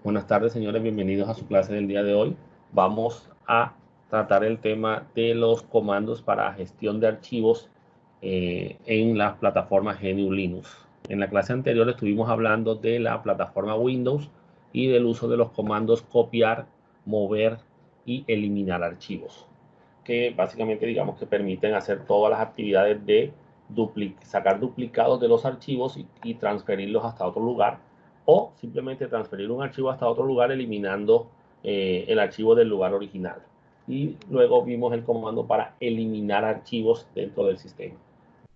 Buenas tardes, señores. Bienvenidos a su clase del día de hoy. Vamos a tratar el tema de los comandos para gestión de archivos en la plataforma GNU Linux. En la clase anterior estuvimos hablando de la plataforma Windows y del uso de los comandos copiar, mover y eliminar archivos, que básicamente digamos que permiten hacer todas las actividades de sacar duplicados de los archivos y transferirlos hasta otro lugar, o simplemente transferir un archivo hasta otro lugar eliminando el archivo del lugar original. Y luego vimos el comando para eliminar archivos dentro del sistema.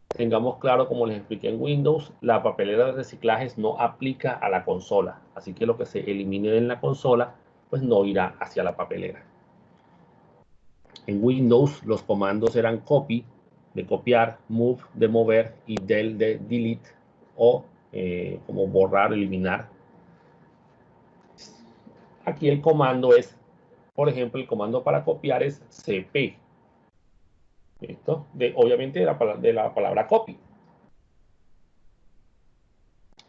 Tengamos claro, como les expliqué en Windows, la papelera de reciclajes no aplica a la consola, así que lo que se elimine en la consola pues no irá hacia la papelera. En Windows los comandos eran copy, de copiar, move, de mover, y del, de delete, o como borrar, eliminar. Aquí el comando es, por ejemplo, el comando para copiar es cp. ¿Listo? Obviamente de la palabra copy.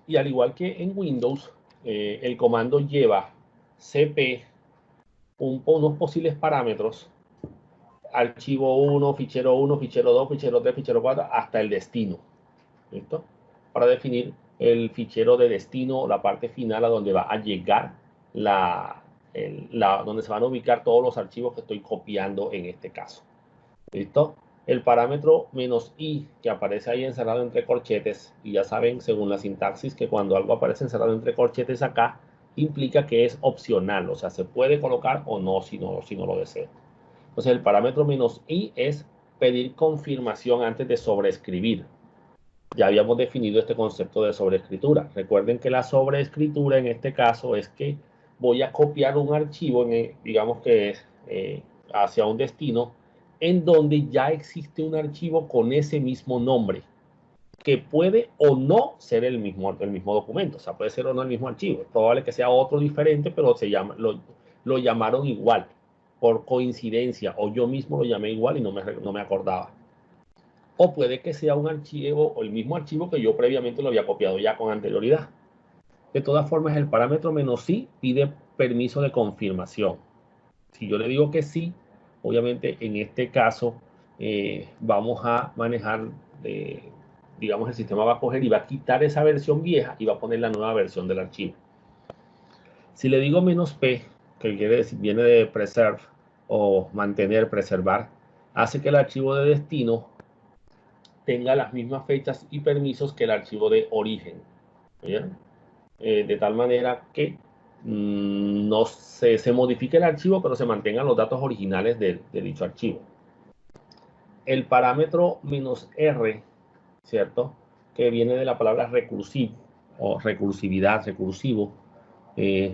Y al igual que en Windows, el comando lleva cp, unos posibles parámetros, archivo 1, fichero 2, fichero 3, fichero 4, hasta el destino. ¿Listo? Para definir el fichero de destino, la parte final a donde va a llegar donde se van a ubicar todos los archivos que estoy copiando en este caso. ¿Listo? El parámetro "-i", que aparece ahí encerrado entre corchetes, y ya saben, según la sintaxis, que cuando algo aparece encerrado entre corchetes acá, implica que es opcional, o sea, se puede colocar o no si no lo deseo. Entonces, el parámetro "-i" es pedir confirmación antes de sobreescribir. Ya habíamos definido este concepto de sobreescritura. Recuerden que la sobreescritura en este caso es que voy a copiar un archivo, digamos que es hacia un destino, en donde ya existe un archivo con ese mismo nombre, que puede o no ser el mismo documento. O sea, puede ser o no el mismo archivo. Es probable que sea otro diferente, pero lo llamaron igual, por coincidencia, o yo mismo lo llamé igual y no me acordaba. O puede que sea un archivo o el mismo archivo que yo previamente lo había copiado ya con anterioridad. De todas formas, el parámetro "-i" pide permiso de confirmación. Si yo le digo que sí, obviamente en este caso vamos a manejar, digamos, el sistema va a coger y va a quitar esa versión vieja y va a poner la nueva versión del archivo. Si le digo "-p", que quiere decir, viene de preserve o mantener, preservar, hace que el archivo de destino tenga las mismas fechas y permisos que el archivo de origen. De tal manera que no se modifique el archivo, pero se mantengan los datos originales de dicho archivo. El parámetro "-r", ¿cierto?, que viene de la palabra recursivo o recursividad, recursivo,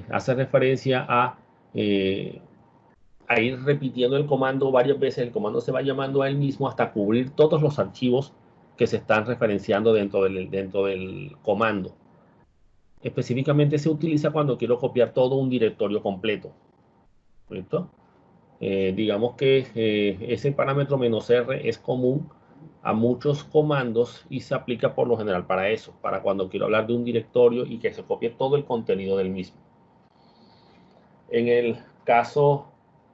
hace referencia a ir repitiendo el comando varias veces. El comando se va llamando a él mismo hasta cubrir todos los archivos que se están referenciando dentro del comando. Específicamente se utiliza cuando quiero copiar todo un directorio completo. ¿Listo? Digamos que ese parámetro "-r" es común a muchos comandos y se aplica por lo general para eso, para cuando quiero hablar de un directorio y que se copie todo el contenido del mismo. En el caso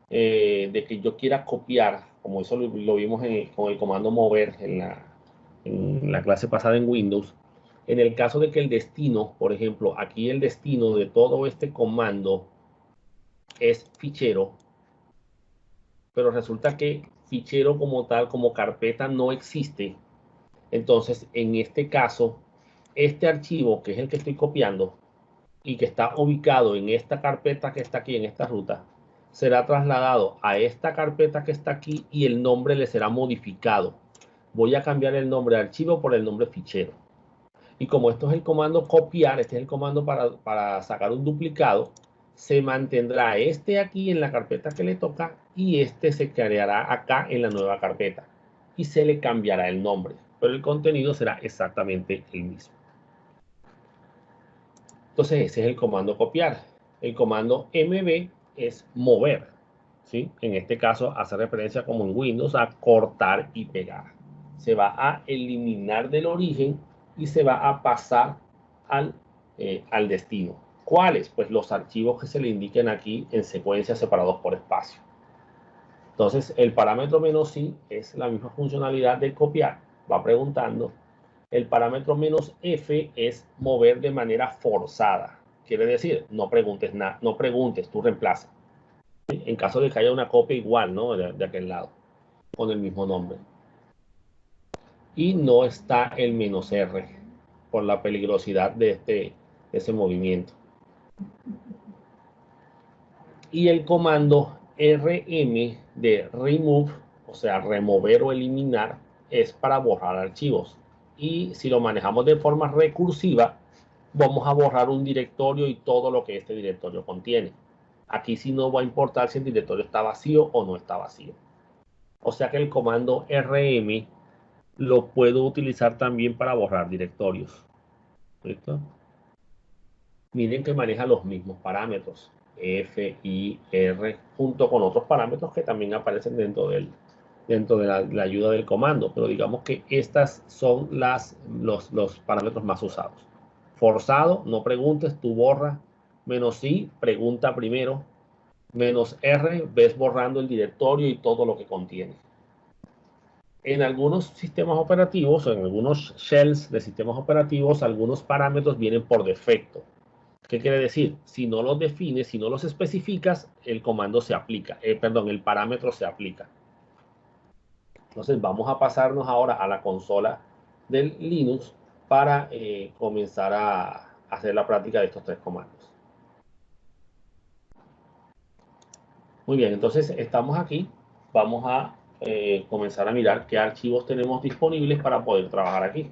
de que yo quiera copiar, como eso lo vimos con el comando mover en la clase pasada en Windows, en el caso de que el destino, por ejemplo, aquí el destino de todo este comando es fichero, pero resulta que fichero como tal, como carpeta, no existe. Entonces, en este caso, este archivo, que es el que estoy copiando y que está ubicado en esta carpeta que está aquí, en esta ruta, será trasladado a esta carpeta que está aquí y el nombre le será modificado. Voy a cambiar el nombre de archivo por el nombre fichero. Y como esto es el comando copiar, este es el comando para sacar un duplicado, se mantendrá este aquí en la carpeta que le toca y este se creará acá en la nueva carpeta y se le cambiará el nombre, pero el contenido será exactamente el mismo. Entonces ese es el comando copiar. El comando mv es mover, ¿sí? En este caso hace referencia, como en Windows, a cortar y pegar. Se va a eliminar del origen y se va a pasar al destino. ¿Cuáles? Pues los archivos que se le indiquen aquí en secuencia separados por espacio. Entonces, el parámetro "-i" es la misma funcionalidad de copiar. Va preguntando. El parámetro "-f" es mover de manera forzada. Quiere decir, no preguntes nada, no preguntes, tú reemplaza. ¿Sí? En caso de que haya una copia igual, ¿no? De aquel lado, con el mismo nombre. Y no está el "-r", por la peligrosidad de ese movimiento. Y el comando rm de remove, o sea, remover o eliminar, es para borrar archivos. Y si lo manejamos de forma recursiva, vamos a borrar un directorio y todo lo que este directorio contiene. Aquí sí no va a importar si el directorio está vacío o no está vacío. O sea que el comando rm lo puedo utilizar también para borrar directorios. ¿Listo? Miren que maneja los mismos parámetros, F, I, R, junto con otros parámetros que también aparecen dentro de la ayuda del comando. Pero digamos que estas son los parámetros más usados. Forzado, no preguntes, tú borra. "-i", pregunta primero. "-r", ves borrando el directorio y todo lo que contiene. En algunos sistemas operativos, o en algunos shells de sistemas operativos, algunos parámetros vienen por defecto. ¿Qué quiere decir? Si no los defines, si no los especificas, el comando se aplica. Perdón, el parámetro se aplica. Entonces vamos a pasarnos ahora a la consola del Linux para comenzar a hacer la práctica de estos tres comandos. Muy bien, entonces estamos aquí. Vamos a comenzar a mirar qué archivos tenemos disponibles para poder trabajar aquí.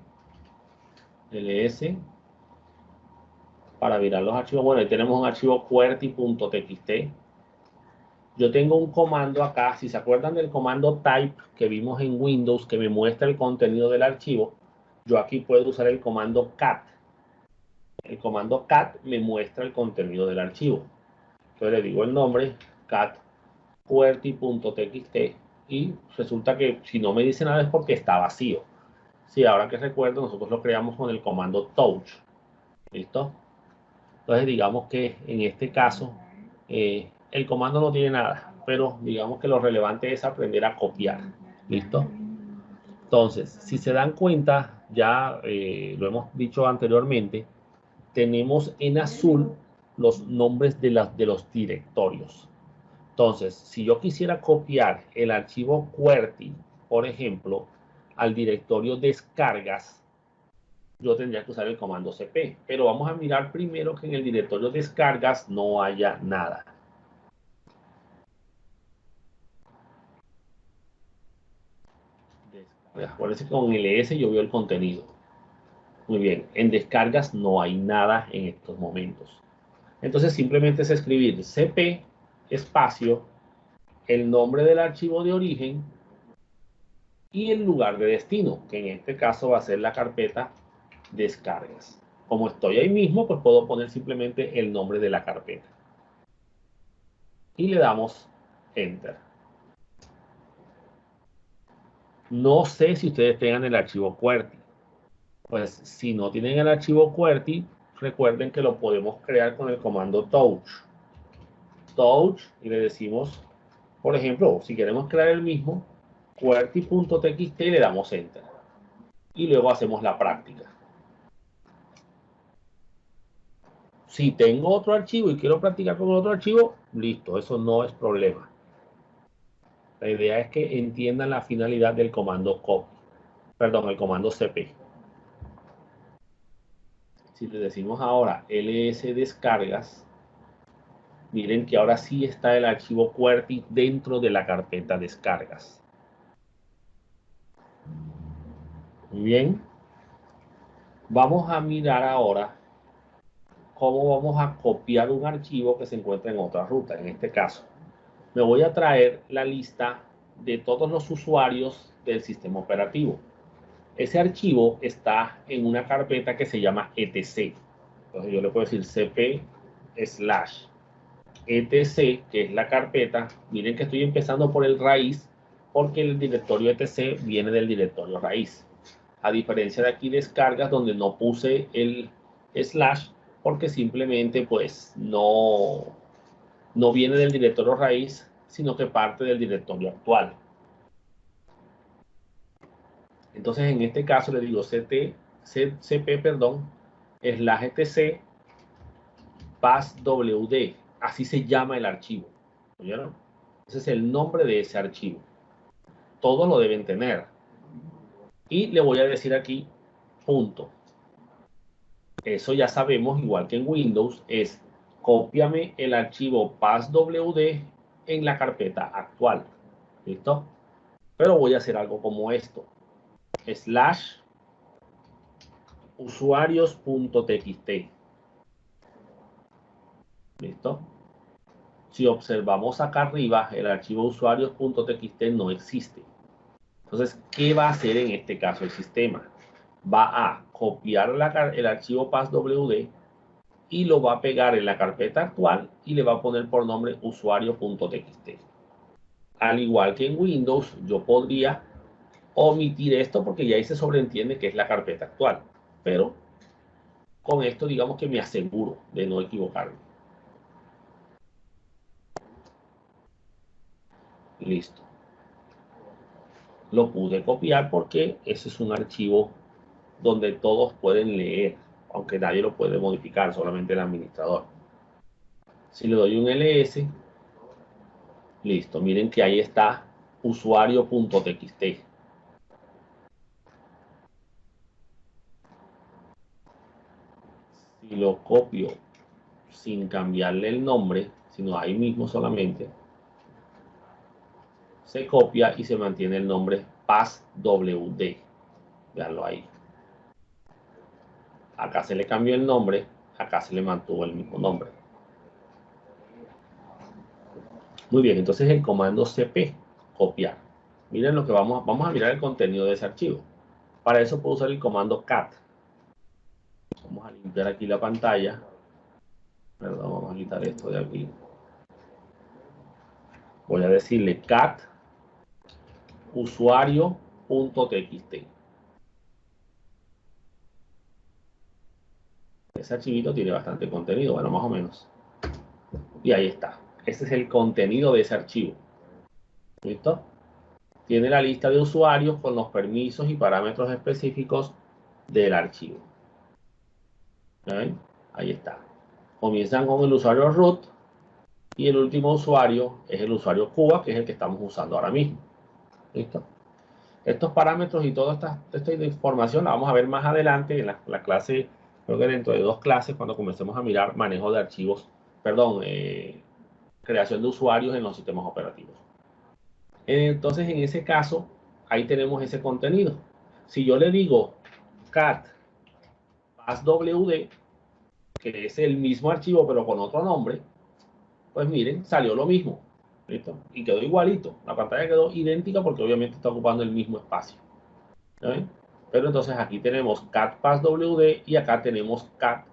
ls para mirar los archivos. Bueno, ahí tenemos un archivo QWERTY.txt. Yo tengo un comando acá, si se acuerdan del comando type que vimos en Windows, que me muestra el contenido del archivo, yo aquí puedo usar el comando cat. El comando cat me muestra el contenido del archivo. Entonces le digo el nombre, cat QWERTY.txt, y resulta que si no me dice nada es porque está vacío. Sí, ahora que recuerdo, nosotros lo creamos con el comando touch. ¿Listo? Entonces digamos que en este caso el comando no tiene nada, pero digamos que lo relevante es aprender a copiar. ¿Listo? Entonces, si se dan cuenta, ya lo hemos dicho anteriormente, tenemos en azul los nombres de los directorios. Entonces, si yo quisiera copiar el archivo QWERTY, por ejemplo, al directorio descargas, yo tendría que usar el comando cp. Pero vamos a mirar primero que en el directorio descargas no haya nada. Acuérdense que con ls yo veo el contenido. Muy bien, en descargas no hay nada en estos momentos. Entonces simplemente es escribir cp espacio, el nombre del archivo de origen y el lugar de destino, que en este caso va a ser la carpeta descargas. Como estoy ahí mismo, pues puedo poner simplemente el nombre de la carpeta. Y le damos Enter. No sé si ustedes tengan el archivo QWERTY. Pues si no tienen el archivo QWERTY, recuerden que lo podemos crear con el comando touch. Touch, y le decimos, por ejemplo, si queremos crear el mismo, QWERTY.txt, y le damos Enter. Y luego hacemos la práctica. Si tengo otro archivo y quiero practicar con otro archivo, listo, eso no es problema. La idea es que entiendan la finalidad del comando copy, perdón, el comando cp. Si le decimos ahora ls descargas, miren que ahora sí está el archivo QWERTY dentro de la carpeta descargas. Muy bien. Vamos a mirar ahora cómo vamos a copiar un archivo que se encuentra en otra ruta. En este caso, me voy a traer la lista de todos los usuarios del sistema operativo. Ese archivo está en una carpeta que se llama etc. Entonces yo le puedo decir cp/etc, que es la carpeta. Miren que estoy empezando por el raíz porque el directorio etc viene del directorio raíz. A diferencia de aquí descargas donde no puse el slash, porque simplemente pues no viene del directorio raíz, sino que parte del directorio actual. Entonces en este caso le digo cp, /etc passwd, así se llama el archivo. ¿Oyeron? Ese es el nombre de ese archivo. Todos lo deben tener. Y le voy a decir aquí punto. Eso ya sabemos, igual que en Windows, es cópiame el archivo passwd en la carpeta actual. ¿Listo? Pero voy a hacer algo como esto. / usuarios.txt. ¿Listo? Si observamos acá arriba, el archivo usuarios.txt no existe. Entonces, ¿qué va a hacer en este caso el sistema? Va a copiar el archivo passwd y lo va a pegar en la carpeta actual y le va a poner por nombre usuario.txt. Al igual que en Windows, yo podría omitir esto porque ya ahí se sobreentiende que es la carpeta actual. Pero con esto digamos que me aseguro de no equivocarme. Listo. Lo pude copiar porque ese es un archivo donde todos pueden leer, aunque nadie lo puede modificar, solamente el administrador. Si le doy un ls, listo, miren que ahí está usuario.txt. Si lo copio sin cambiarle el nombre, sino ahí mismo solamente, se copia y se mantiene el nombre passwd. Veanlo ahí. Acá se le cambió el nombre, acá se le mantuvo el mismo nombre. Muy bien, entonces el comando cp, copiar. Miren lo que vamos a mirar el contenido de ese archivo. Para eso puedo usar el comando cat. Vamos a limpiar aquí la pantalla. Perdón, vamos a quitar esto de aquí. Voy a decirle cat usuario.txt. Ese archivito tiene bastante contenido, bueno, más o menos. Y ahí está. Ese es el contenido de ese archivo. ¿Listo? Tiene la lista de usuarios con los permisos y parámetros específicos del archivo. ¿Ven? Ahí está. Comienzan con el usuario root y el último usuario es el usuario Cuba, que es el que estamos usando ahora mismo. ¿Listo? Estos parámetros y toda esta información la vamos a ver más adelante en la clase, creo que dentro de 2 clases, cuando comencemos a mirar manejo de archivos, perdón, creación de usuarios en los sistemas operativos. Entonces, en ese caso, ahí tenemos ese contenido. Si yo le digo cat passwd, que es el mismo archivo pero con otro nombre, pues miren, salió lo mismo. ¿Listo? Y quedó igualito. La pantalla quedó idéntica porque obviamente está ocupando el mismo espacio. ¿Ven? Pero entonces aquí tenemos cat passwd y acá tenemos cat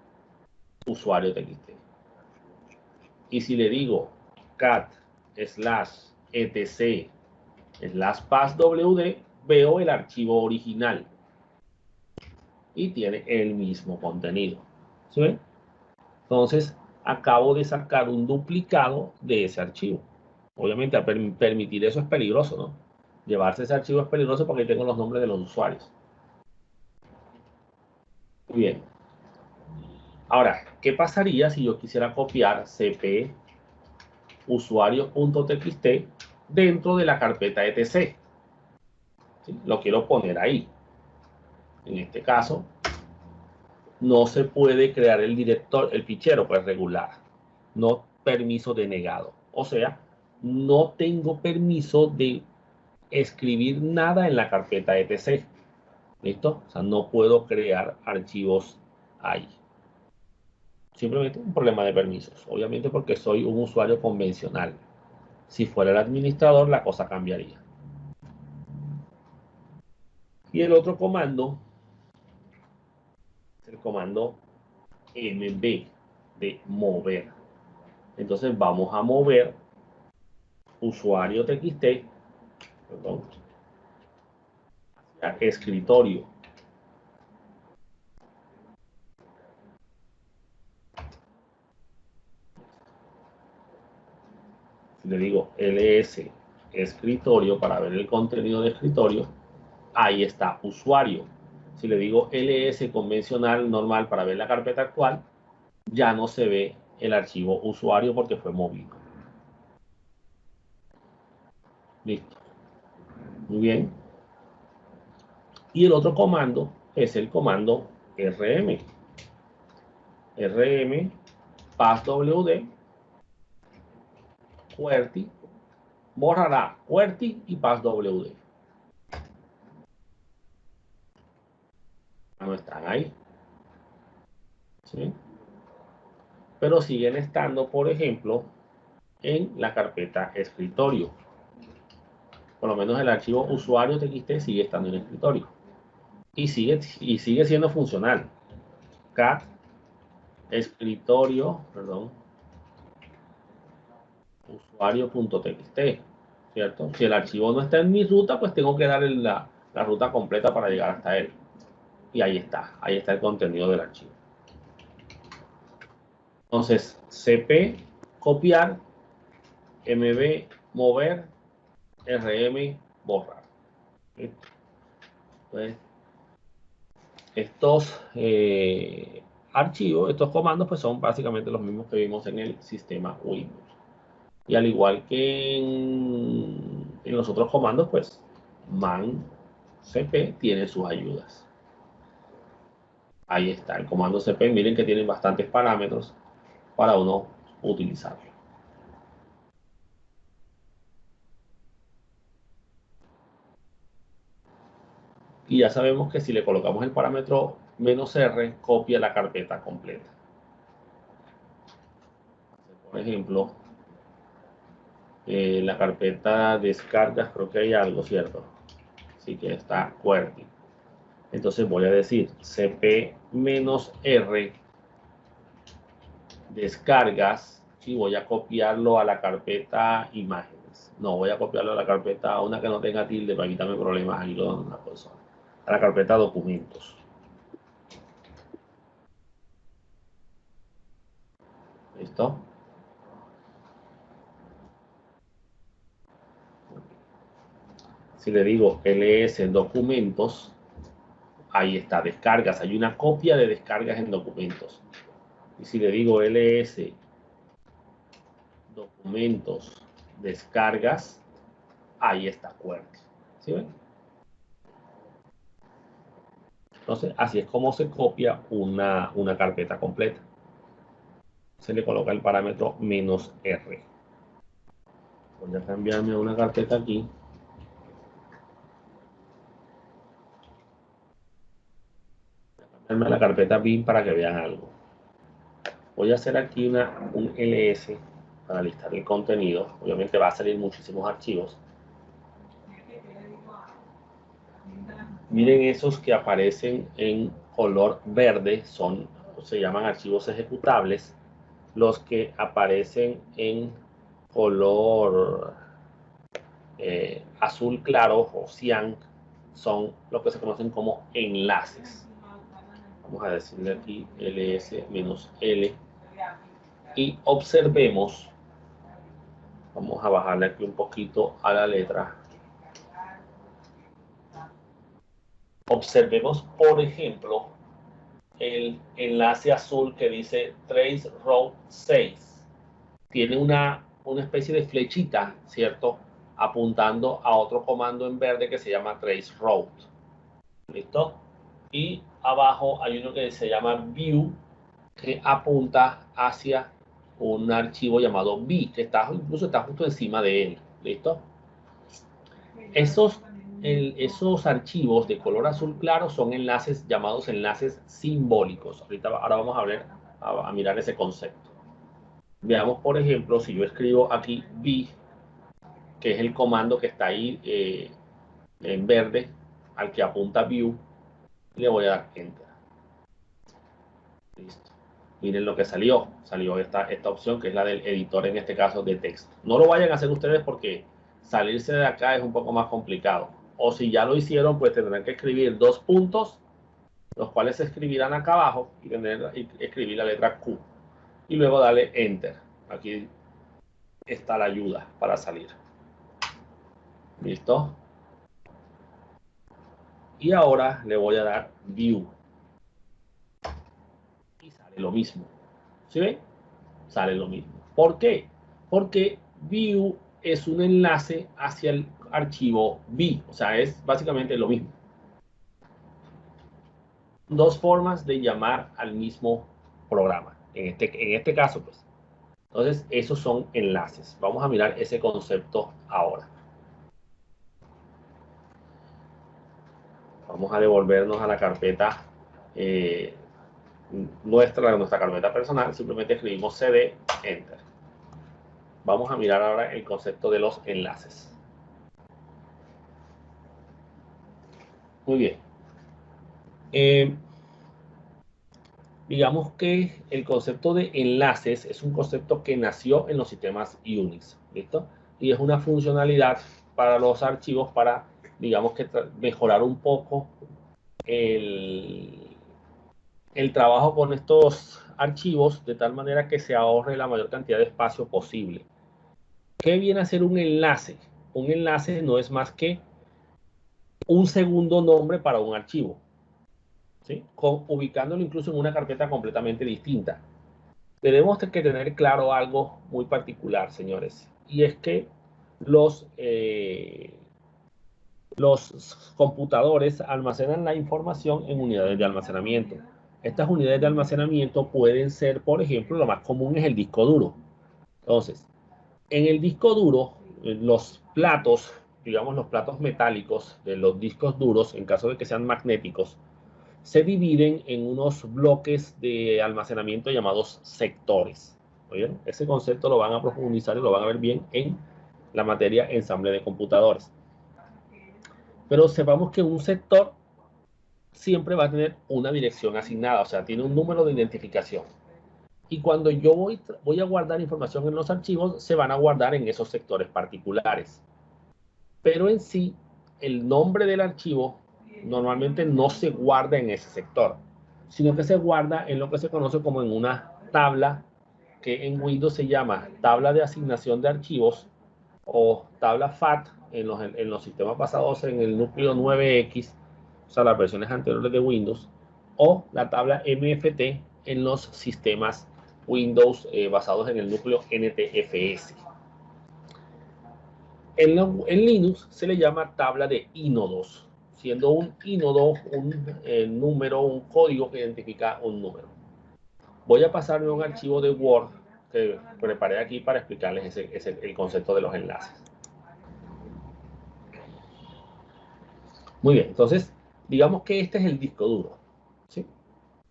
usuario txt. Y si le digo cat /etc /passwd, veo el archivo original y tiene el mismo contenido. ¿Sí ven? Entonces acabo de sacar un duplicado de ese archivo. Obviamente al permitir eso es peligroso, ¿no? Llevarse ese archivo es peligroso porque ahí tengo los nombres de los usuarios. Muy bien. Ahora, ¿qué pasaría si yo quisiera copiar cp usuarios.txt dentro de la carpeta etc? ¿Sí? Lo quiero poner ahí. En este caso, no se puede crear el director, el fichero, pues regular. No permiso denegado. O sea, no tengo permiso de escribir nada en la carpeta etc. ¿Listo? O sea, no puedo crear archivos ahí. Simplemente un problema de permisos. Obviamente porque soy un usuario convencional. Si fuera el administrador, la cosa cambiaría. Y el otro comando es el comando mb de mover. Entonces vamos a mover usuario txt, perdón, hacia escritorio. le digo ls escritorio para ver el contenido de escritorio, ahí está usuario. Si le digo ls convencional normal para ver la carpeta actual, ya no se ve el archivo usuario porque fue movido. Listo. Muy bien. Y el otro comando es el comando rm. rm passwd QWERTY borrará QWERTY y passwd. No están ahí. ¿Sí? Pero siguen estando, por ejemplo, en la carpeta escritorio. Por lo menos el archivo usuario txt sigue estando en el escritorio. Y sigue siendo funcional. Cat escritorio, perdón, usuario.txt, ¿cierto? Si el archivo no está en mi ruta, pues tengo que darle la ruta completa para llegar hasta él. Y ahí está el contenido del archivo. Entonces, cp, copiar, mb, mover, rm, borrar. Entonces, estos archivos, estos comandos, pues son básicamente los mismos que vimos en el sistema Windows. Y al igual que en los otros comandos, pues man cp tiene sus ayudas. Ahí está el comando cp. Miren que tienen bastantes parámetros para uno utilizarlo. Y ya sabemos que si le colocamos el parámetro "-r", copia la carpeta completa. Por ejemplo, la carpeta descargas, creo que hay algo, ¿cierto? Así que está QWERTY. Entonces voy a decir cp-r descargas y voy a copiarlo a la carpeta imágenes. No, voy a copiarlo a la carpeta, a una que no tenga tilde para quitarme problemas ahí con una persona. A la carpeta documentos. ¿Listo? Si le digo ls documentos, ahí está, descargas. Hay una copia de descargas en documentos. Y si le digo ls documentos descargas, ahí está QWERTY. ¿Sí ven? Entonces, así es como se copia una carpeta completa. Se le coloca el parámetro "-r". Voy a cambiarme a una carpeta aquí. Voy a cambiarme a la carpeta bin para que vean algo. Voy a hacer aquí un ls para listar el contenido. Obviamente va a salir muchísimos archivos. Miren esos que aparecen en color verde, se llaman archivos ejecutables. Los que aparecen en color azul claro o cian son lo que se conocen como enlaces. Vamos a decirle aquí ls-l y observemos. Vamos a bajarle aquí un poquito a la letra. Observemos, por ejemplo, el enlace azul que dice Trace Route 6. Tiene una especie de flechita, ¿cierto? Apuntando a otro comando en verde que se llama Trace Route. ¿Listo? Y abajo hay uno que se llama View, que apunta hacia un archivo llamado B, que incluso está justo encima de él. ¿Listo? Esos archivos de color azul claro son enlaces llamados enlaces simbólicos. Ahora vamos a mirar ese concepto. Veamos, por ejemplo, si yo escribo aquí B, que es el comando que está ahí en verde, al que apunta View, y le voy a dar Enter. Listo. Miren lo que salió. Salió esta opción, que es la del editor, en este caso de texto. No lo vayan a hacer ustedes porque salirse de acá es un poco más complicado. O si ya lo hicieron, pues tendrán que escribir 2 puntos, los cuales se escribirán acá abajo y escribir la letra Q. Y luego darle Enter. Aquí está la ayuda para salir. ¿Listo? Y ahora le voy a dar View. Y sale lo mismo. ¿Sí ven? Sale lo mismo. ¿Por qué? Porque View es un enlace hacia el archivo B. O sea, es básicamente lo mismo. Dos formas de llamar al mismo programa. En este caso, pues. Entonces, esos son enlaces. Vamos a mirar ese concepto ahora. Vamos a devolvernos a la carpeta nuestra carpeta personal. Simplemente escribimos cd, enter. Vamos a mirar ahora el concepto de los enlaces. Muy bien. Digamos que el concepto de enlaces es un concepto que nació en los sistemas Unix, ¿listo? Y es una funcionalidad para los archivos para, digamos que mejorar un poco el trabajo con estos archivos de tal manera que se ahorre la mayor cantidad de espacio posible. ¿Qué viene a ser un enlace? Un enlace no es más que un segundo nombre para un archivo, ¿sí? Ubicándolo incluso en una carpeta completamente distinta. Tenemos que tener claro algo muy particular, señores, y es que los computadores almacenan la información en unidades de almacenamiento. Estas unidades de almacenamiento pueden ser, por ejemplo, lo más común es el disco duro. Entonces, en el disco duro, los platos, digamos los platos metálicos de los discos duros, en caso de que sean magnéticos, se dividen en unos bloques de almacenamiento llamados sectores. ¿Oyeron? Ese concepto lo van a profundizar y lo van a ver bien en la materia ensamble de computadores. Pero sepamos que un sector siempre va a tener una dirección asignada, o sea, tiene un número de identificación. Y cuando yo voy a guardar información en los archivos, se van a guardar en esos sectores particulares. Pero en sí, el nombre del archivo normalmente no se guarda en ese sector, sino que se guarda en lo que se conoce como en una tabla que en Windows se llama tabla de asignación de archivos o tabla FAT en los sistemas basados en el núcleo 9X, o sea, las versiones anteriores de Windows, o la tabla MFT en los sistemas Windows basados en el núcleo NTFS. En Linux se le llama tabla de ínodos, siendo un ínodo un número, un código que identifica un número. Voy a pasarme un archivo de Word que preparé aquí para explicarles el concepto de los enlaces. Muy bien, entonces, digamos que este es el disco duro, ¿sí?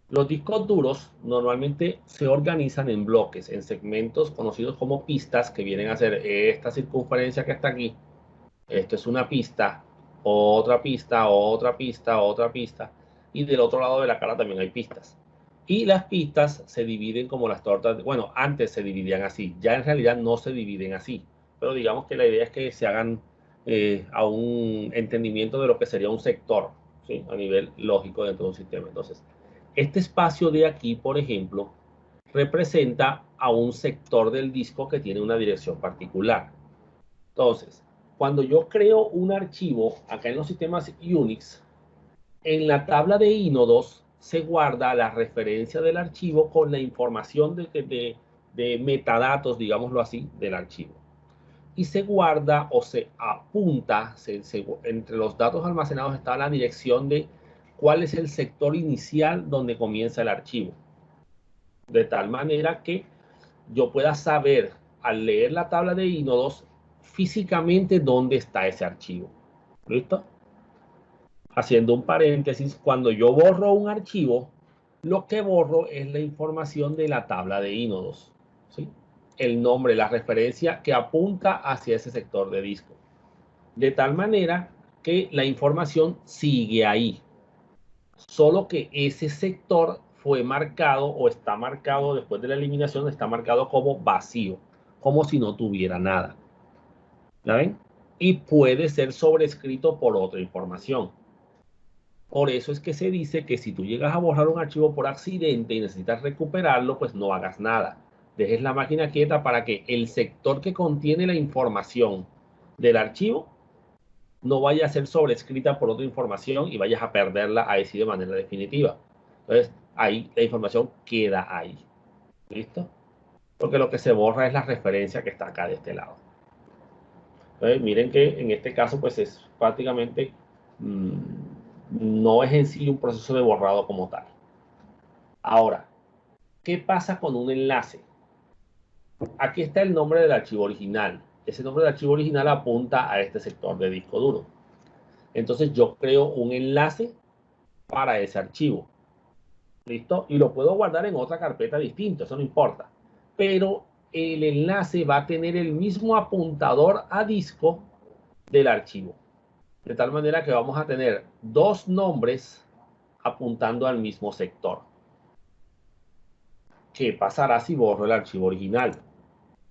Los discos duros normalmente se organizan en bloques, en segmentos conocidos como pistas, que vienen a ser esta circunferencia que está aquí. Esto es una pista, otra pista, otra pista, otra pista. Y del otro lado de la cara también hay pistas. Y las pistas se dividen como las tortas. Bueno, antes se dividían así. Ya en realidad no se dividen así. Pero digamos que la idea es que se hagan a un entendimiento de lo que sería un sector, ¿sí? A nivel lógico dentro de un sistema. Entonces, este espacio de aquí, por ejemplo, representa a un sector del disco que tiene una dirección particular. Entonces, cuando yo creo un archivo acá en los sistemas Unix, en la tabla de ínodos se guarda la referencia del archivo con la información de metadatos, digámoslo así, del archivo. Y se guarda o se apunta, entre los datos almacenados está la dirección de cuál es el sector inicial donde comienza el archivo. De tal manera que yo pueda saber, al leer la tabla de ínodos, físicamente dónde está ese archivo. ¿Listo? Haciendo un paréntesis, cuando yo borro un archivo, lo que borro es la información de la tabla de ínodos, ¿sí? El nombre, la referencia que apunta hacia ese sector de disco. De tal manera que la información sigue ahí. Solo que ese sector fue marcado o está marcado después de la eliminación, está marcado como vacío, como si no tuviera nada. ¿La ven? Y puede ser sobrescrito por otra información. Por eso es que se dice que si tú llegas a borrar un archivo por accidente y necesitas recuperarlo, pues no hagas nada. dejes la máquina quieta para que el sector que contiene la información del archivo no vaya a ser sobrescrita por otra información y vayas a perderla así de manera definitiva. Entonces, ahí la información queda ahí. ¿Listo? Porque lo que se borra es la referencia que está acá de este lado. Entonces, miren que en este caso, pues es prácticamente, no es en sí un proceso de borrado como tal. Ahora, ¿qué pasa con un enlace? Aquí está el nombre del archivo original. Ese nombre del archivo original apunta a este sector de disco duro. Entonces yo creo un enlace para ese archivo. ¿Listo? Y lo puedo guardar en otra carpeta distinta, eso no importa. Pero el enlace va a tener el mismo apuntador a disco del archivo. De tal manera que vamos a tener dos nombres apuntando al mismo sector. ¿Qué pasará si borro el archivo original?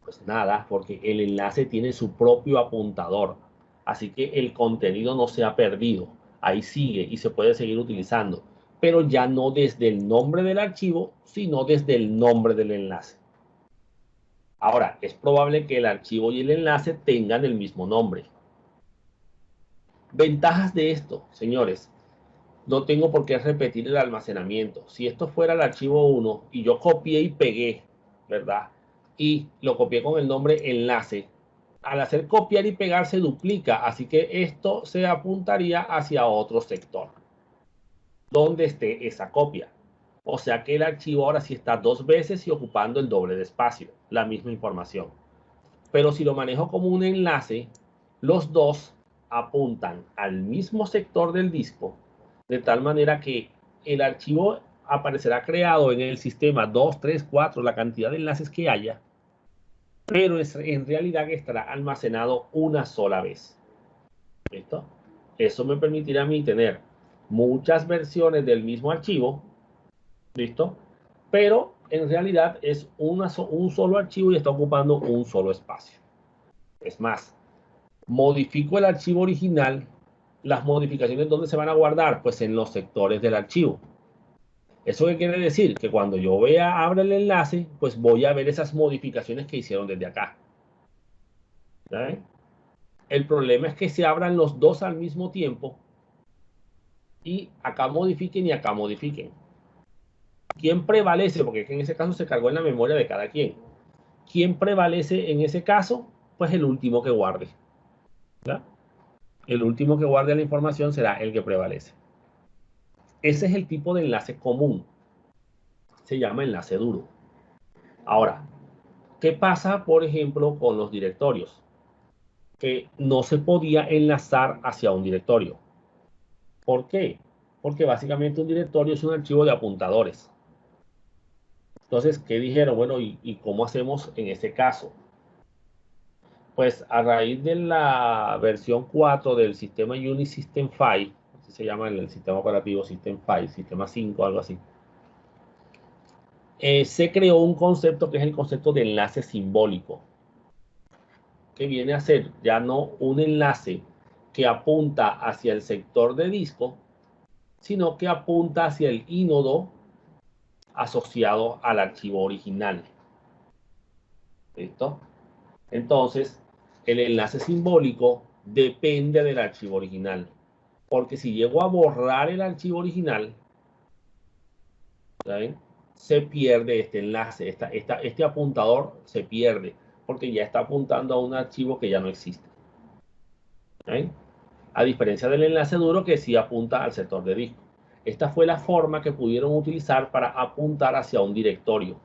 Pues nada, porque el enlace tiene su propio apuntador. Así que el contenido no se ha perdido. Ahí sigue y se puede seguir utilizando. Pero ya no desde el nombre del archivo, sino desde el nombre del enlace. Ahora, es probable que el archivo y el enlace tengan el mismo nombre. Ventajas de esto, señores. No tengo por qué repetir el almacenamiento. Si esto fuera el archivo 1 y yo copié y pegué, ¿verdad? Y lo copié con el nombre enlace. Al hacer copiar y pegar se duplica, así que esto se apuntaría hacia otro sector donde esté esa copia. O sea que el archivo ahora sí está dos veces y ocupando el doble de espacio, la misma información. Pero si lo manejo como un enlace, los dos apuntan al mismo sector del disco, de tal manera que el archivo aparecerá creado en el sistema 2, 3, 4, la cantidad de enlaces que haya, pero en realidad estará almacenado una sola vez. ¿Listo? Eso me permitirá a mí tener muchas versiones del mismo archivo, ¿listo? Pero en realidad es un solo archivo y está ocupando un solo espacio. Es más, modifico el archivo original. Las modificaciones, ¿dónde se van a guardar? Pues en los sectores del archivo. ¿Eso qué quiere decir? Que cuando yo abra el enlace, pues voy a ver esas modificaciones que hicieron desde acá. ¿Saben? El problema es que se abran los dos al mismo tiempo y acá modifiquen y acá modifiquen. ¿Quién prevalece? Porque en ese caso se cargó en la memoria de cada quien. ¿Quién prevalece en ese caso? Pues el último que guarde. ¿Verdad? El último que guarde la información será el que prevalece. Ese es el tipo de enlace común. Se llama enlace duro. Ahora, ¿qué pasa, por ejemplo, con los directorios? Que no se podía enlazar hacia un directorio. ¿Por qué? Porque básicamente un directorio es un archivo de apuntadores. Entonces, ¿qué dijeron? Bueno, ¿y cómo hacemos en ese caso? Pues a raíz de la versión 4 del sistema Unix System 5, así se llama el sistema operativo System 5, sistema 5, algo así, se creó un concepto que es el concepto de enlace simbólico, que viene a ser ya no un enlace que apunta hacia el sector de disco, sino que apunta hacia el ínodo asociado al archivo original. ¿Listo? Entonces, el enlace simbólico depende del archivo original. Porque si llego a borrar el archivo original, ¿saben? Se pierde este enlace, este apuntador se pierde, porque ya está apuntando a un archivo que ya no existe. ¿Saben? A diferencia del enlace duro que sí apunta al sector de disco. Esta fue la forma que pudieron utilizar para apuntar hacia un directorio.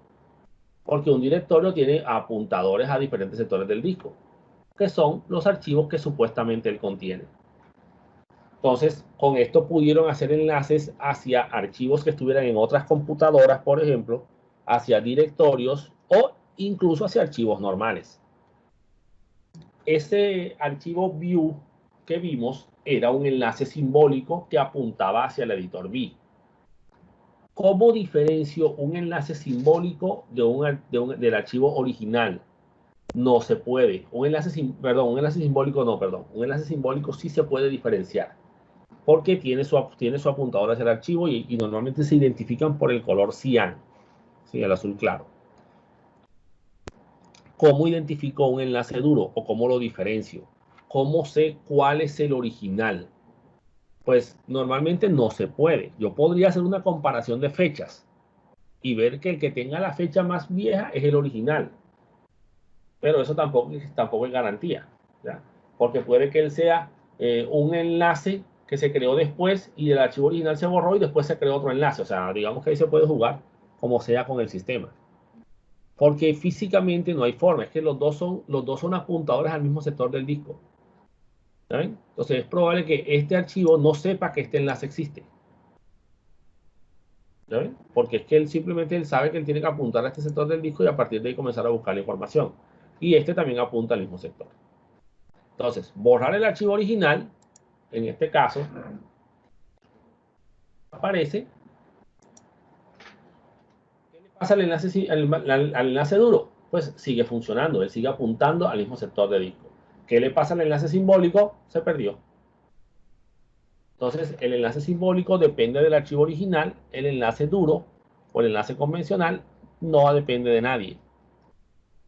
Porque un directorio tiene apuntadores a diferentes sectores del disco, que son los archivos que supuestamente él contiene. Entonces, con esto pudieron hacer enlaces hacia archivos que estuvieran en otras computadoras, por ejemplo, hacia directorios o incluso hacia archivos normales. Ese archivo view que vimos era un enlace simbólico que apuntaba hacia el editor V. ¿Cómo diferencio un enlace simbólico del archivo original? No se puede. Un enlace simbólico no, perdón. Un enlace simbólico sí se puede diferenciar, porque tiene su apuntador hacia el archivo y normalmente se identifican por el color cian, ¿sí? El azul claro. ¿Cómo identifico un enlace duro o cómo lo diferencio? ¿Cómo sé cuál es el original? Pues normalmente no se puede. Yo podría hacer una comparación de fechas y ver que el que tenga la fecha más vieja es el original. Pero eso tampoco es garantía, ¿ya? Porque puede que él sea un enlace que se creó después y el archivo original se borró y después se creó otro enlace. O sea, digamos que ahí se puede jugar como sea con el sistema. Porque físicamente no hay forma, es que los dos son apuntadores al mismo sector del disco. ¿Saben? Entonces es probable que este archivo no sepa que este enlace existe. ¿Saben? Porque es que él sabe que él tiene que apuntar a este sector del disco y a partir de ahí comenzar a buscar la información. Y este también apunta al mismo sector. Entonces, borrar el archivo original, en este caso, aparece. ¿Qué le pasa al enlace duro? Pues sigue funcionando, él sigue apuntando al mismo sector de disco. ¿Qué le pasa al enlace simbólico? Se perdió. Entonces, el enlace simbólico depende del archivo original, el enlace duro o el enlace convencional no depende de nadie.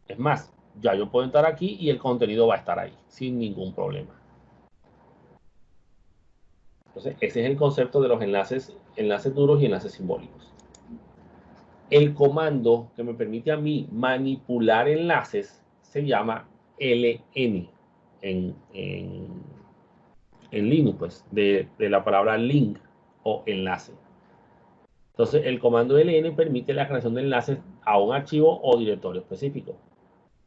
Es más, ya yo puedo entrar aquí y el contenido va a estar ahí, sin ningún problema. Entonces, ese es el concepto de los enlaces duros y enlaces simbólicos. El comando que me permite a mí manipular enlaces se llama ln en Linux, pues, de la palabra link o enlace. Entonces, el comando ln permite la creación de enlaces a un archivo o directorio específico.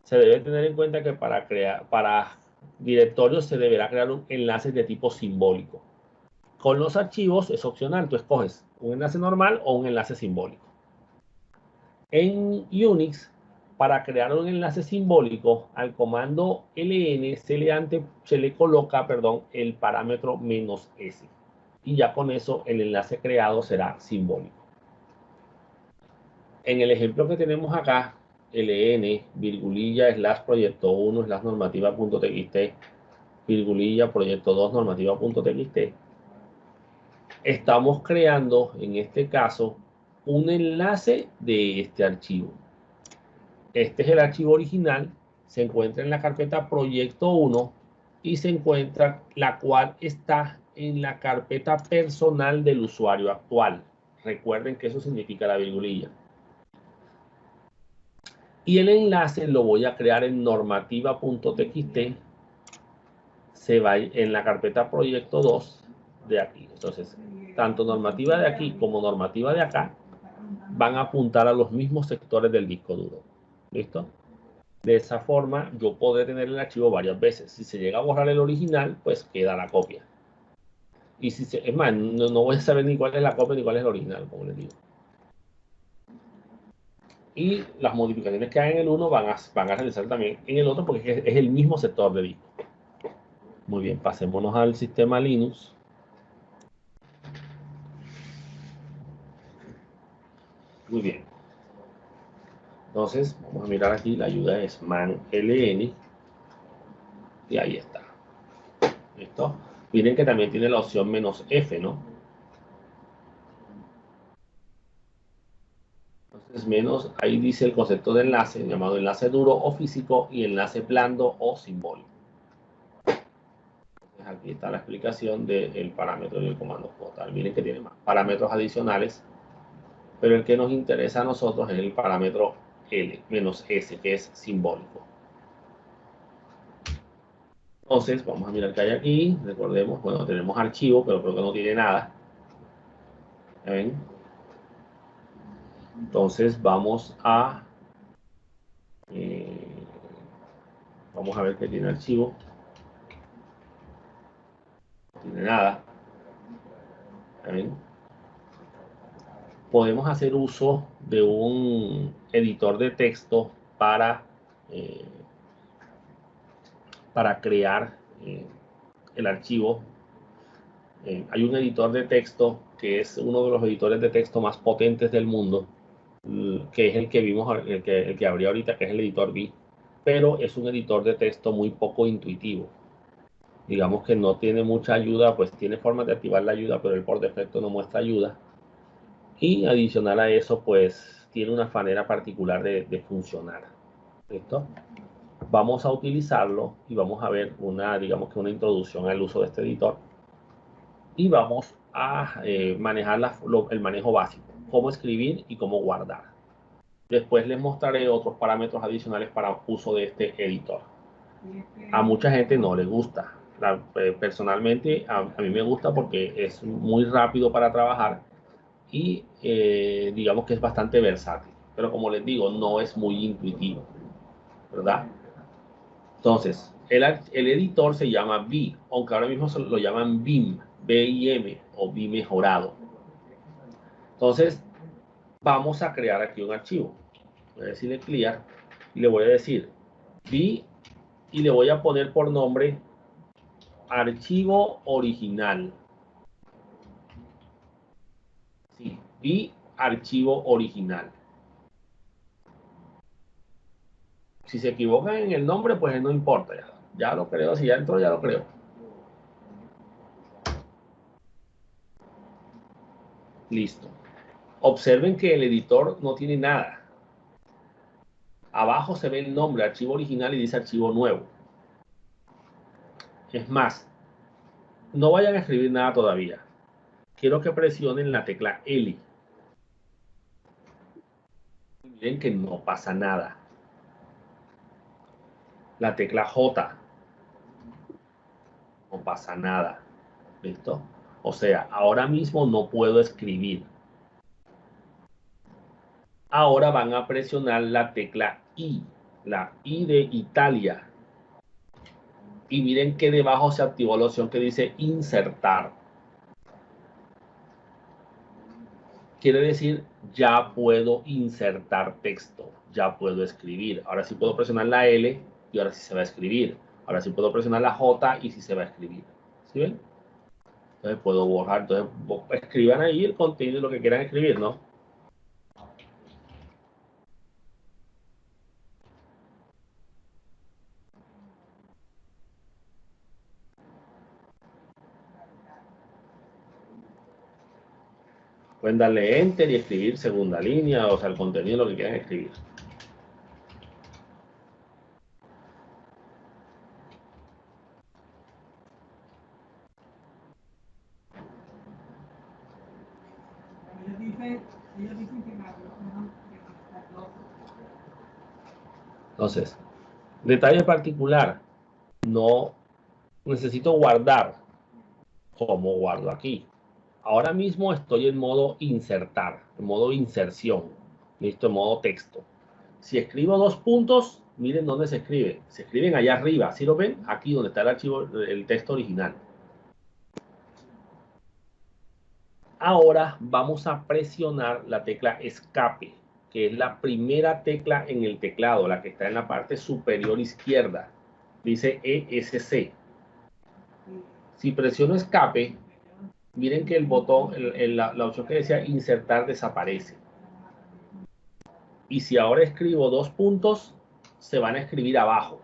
Se debe tener en cuenta que para directorios se deberá crear un enlace de tipo simbólico. Con los archivos es opcional, tú escoges un enlace normal o un enlace simbólico. En Unix, para crear un enlace simbólico, al comando ln se le coloca el parámetro "-s". Y ya con eso el enlace creado será simbólico. En el ejemplo que tenemos acá, ln, virgulilla, slash proyecto 1, slash normativa.txt, virgulilla, proyecto 2, normativa.txt, estamos creando, en este caso, un enlace de este archivo. Este es el archivo original, se encuentra en la carpeta proyecto 1 y se encuentra la cual está en la carpeta personal del usuario actual. Recuerden que eso significa la virgulilla. Y el enlace lo voy a crear en normativa.txt. Se va en la carpeta proyecto 2 de aquí. Entonces, tanto normativa de aquí como normativa de acá van a apuntar a los mismos sectores del disco duro. ¿Listo? De esa forma, yo podré tener el archivo varias veces. Si se llega a borrar el original, pues queda la copia. Y es más, no voy a saber ni cuál es la copia ni cuál es el original, como les digo. Y las modificaciones que hay en el uno van a realizar también en el otro porque es el mismo sector de disco. Muy bien, pasémonos al sistema Linux. Muy bien. Entonces, vamos a mirar aquí, la ayuda es man ln y ahí está. ¿Listo? Miren que también tiene la opción "-f", ¿no? Entonces, ahí dice el concepto de enlace, llamado enlace duro o físico y enlace blando o simbólico. Entonces, aquí está la explicación del parámetro del comando total. Miren que tiene más parámetros adicionales, pero el que nos interesa a nosotros es el parámetro "-s", que es simbólico. Entonces, vamos a mirar qué hay aquí. Recordemos, bueno, tenemos archivo, pero creo que no tiene nada. ¿Ven? Entonces, vamos a ver qué tiene archivo. No tiene nada. ¿Ven? Podemos hacer uso de un editor de texto para crear el archivo. Hay un editor de texto que es uno de los editores de texto más potentes del mundo, que es el que vimos, el que abrí ahorita, que es el editor V, pero es un editor de texto muy poco intuitivo. Digamos que no tiene mucha ayuda, pues tiene formas de activar la ayuda, pero él por defecto no muestra ayuda. Y adicional a eso, pues tiene una manera particular de funcionar. ¿Listo? Vamos a utilizarlo y vamos a ver una, digamos que una introducción al uso de este editor. Y vamos a manejar el manejo básico, cómo escribir y cómo guardar. Después les mostraré otros parámetros adicionales para uso de este editor. A mucha gente no le gusta. Personalmente, a mí me gusta porque es muy rápido para trabajar y digamos que es bastante versátil. Pero como les digo, no es muy intuitivo, ¿verdad? Entonces, el editor se llama V, aunque ahora mismo lo llaman BIM, BIM o BIM mejorado. Entonces, vamos a crear aquí un archivo. Voy a decirle clear y le voy a decir V y le voy a poner por nombre archivo original. Sí, V archivo original. Si se equivocan en el nombre, pues no importa. Ya lo creo, si ya entró, ya lo creo. Listo. Observen que el editor no tiene nada. Abajo se ve el nombre, archivo original, y dice archivo nuevo. Es más, no vayan a escribir nada todavía. Quiero que presionen la tecla L. Miren que no pasa nada. La tecla J. No pasa nada. ¿Listo? O sea, ahora mismo no puedo escribir. Ahora van a presionar la tecla I. La I de Italia. Y miren que debajo se activó la opción que dice insertar. Quiere decir, ya puedo insertar texto, ya puedo escribir. Ahora sí puedo presionar la L y ahora sí se va a escribir. Ahora sí puedo presionar la J y sí se va a escribir. ¿Sí ven? Entonces puedo borrar. Entonces escriban ahí el contenido de lo que quieran escribir, ¿no? Pueden darle enter y escribir segunda línea, o sea, el contenido de lo que quieran escribir. Entonces, detalle particular, no necesito guardar. ¿Cómo guardo aquí? Ahora mismo estoy en modo insertar, en modo inserción, listo, en modo texto. Si escribo dos puntos, miren dónde se escribe. Se escriben allá arriba, ¿sí lo ven? Aquí donde está el archivo, el texto original. Ahora vamos a presionar la tecla escape, que es la primera tecla en el teclado, la que está en la parte superior izquierda. Dice ESC. Si presiono escape, miren que el botón, la opción que decía insertar desaparece. Y si ahora escribo dos puntos, se van a escribir abajo.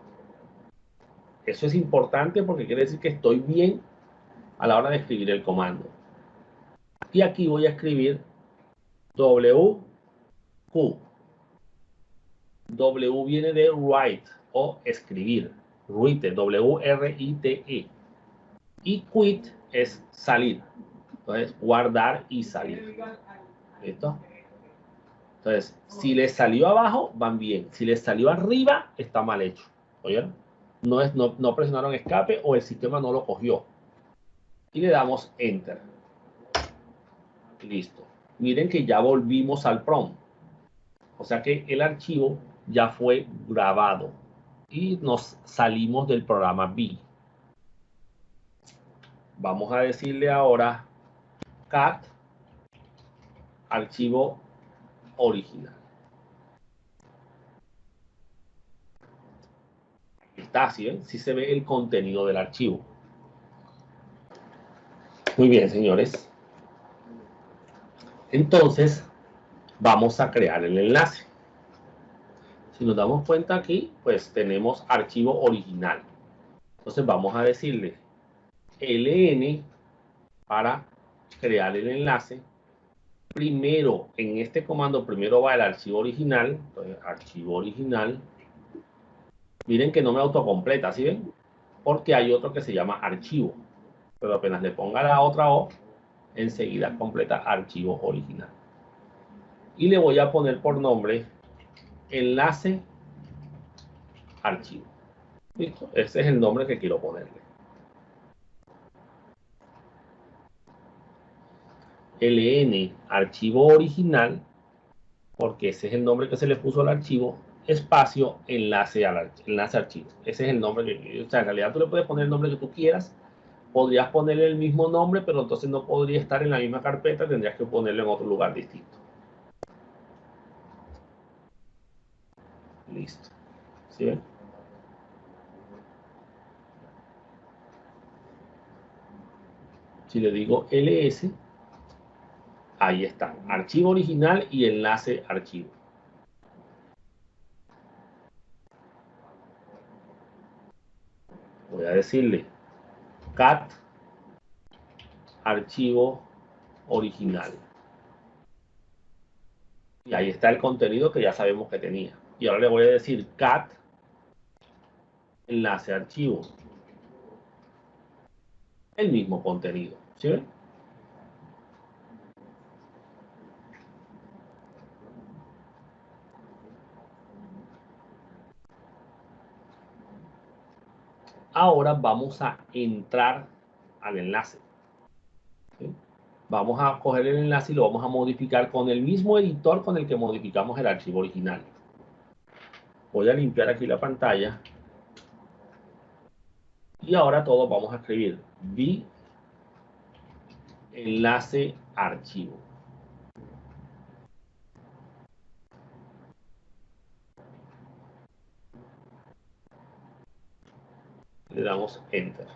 Eso es importante porque quiere decir que estoy bien a la hora de escribir el comando. Y aquí voy a escribir WQ. W viene de write o escribir. Write, W-R-I-T-E. Y quit es salir. Entonces, guardar y salir. ¿Listo? Entonces, si les salió abajo, van bien. Si les salió arriba, está mal hecho. ¿Oyeron? No presionaron escape o el sistema no lo cogió. Y le damos enter. Listo. Miren que ya volvimos al prompt. O sea que el archivo ya fue grabado. Y nos salimos del programa B. Vamos a decirle ahora cat archivo original. Está así, ¿ven? Sí se ve el contenido del archivo. Muy bien, señores. Entonces, vamos a crear el enlace. Si nos damos cuenta aquí, pues tenemos archivo original. Entonces vamos a decirle ln para crear el enlace. Primero, en este comando, primero va el archivo original. Entonces, archivo original. Miren que no me autocompleta, ¿sí ven? Porque hay otro que se llama archivo. Pero apenas le ponga la otra O, enseguida completa archivo original. Y le voy a poner por nombre enlace archivo. ¿Listo? Ese es el nombre que quiero ponerle. LN archivo original, porque ese es el nombre que se le puso al archivo, espacio enlace archivo. Ese es el nombre que, o sea, en realidad tú le puedes poner el nombre que tú quieras. Podrías ponerle el mismo nombre, pero entonces no podría estar en la misma carpeta, tendrías que ponerlo en otro lugar distinto. Listo. ¿Sí ven? Si le digo ls, ahí está, archivo original y enlace archivo. Voy a decirle cat archivo original. Y ahí está el contenido que ya sabemos que tenía. Y ahora le voy a decir cat enlace archivo. El mismo contenido. ¿Sí ven? Ahora vamos a entrar al enlace. ¿Sí? Vamos a coger el enlace y lo vamos a modificar con el mismo editor con el que modificamos el archivo original. Voy a limpiar aquí la pantalla. Y ahora todos vamos a escribir vi enlace archivo. Le damos enter.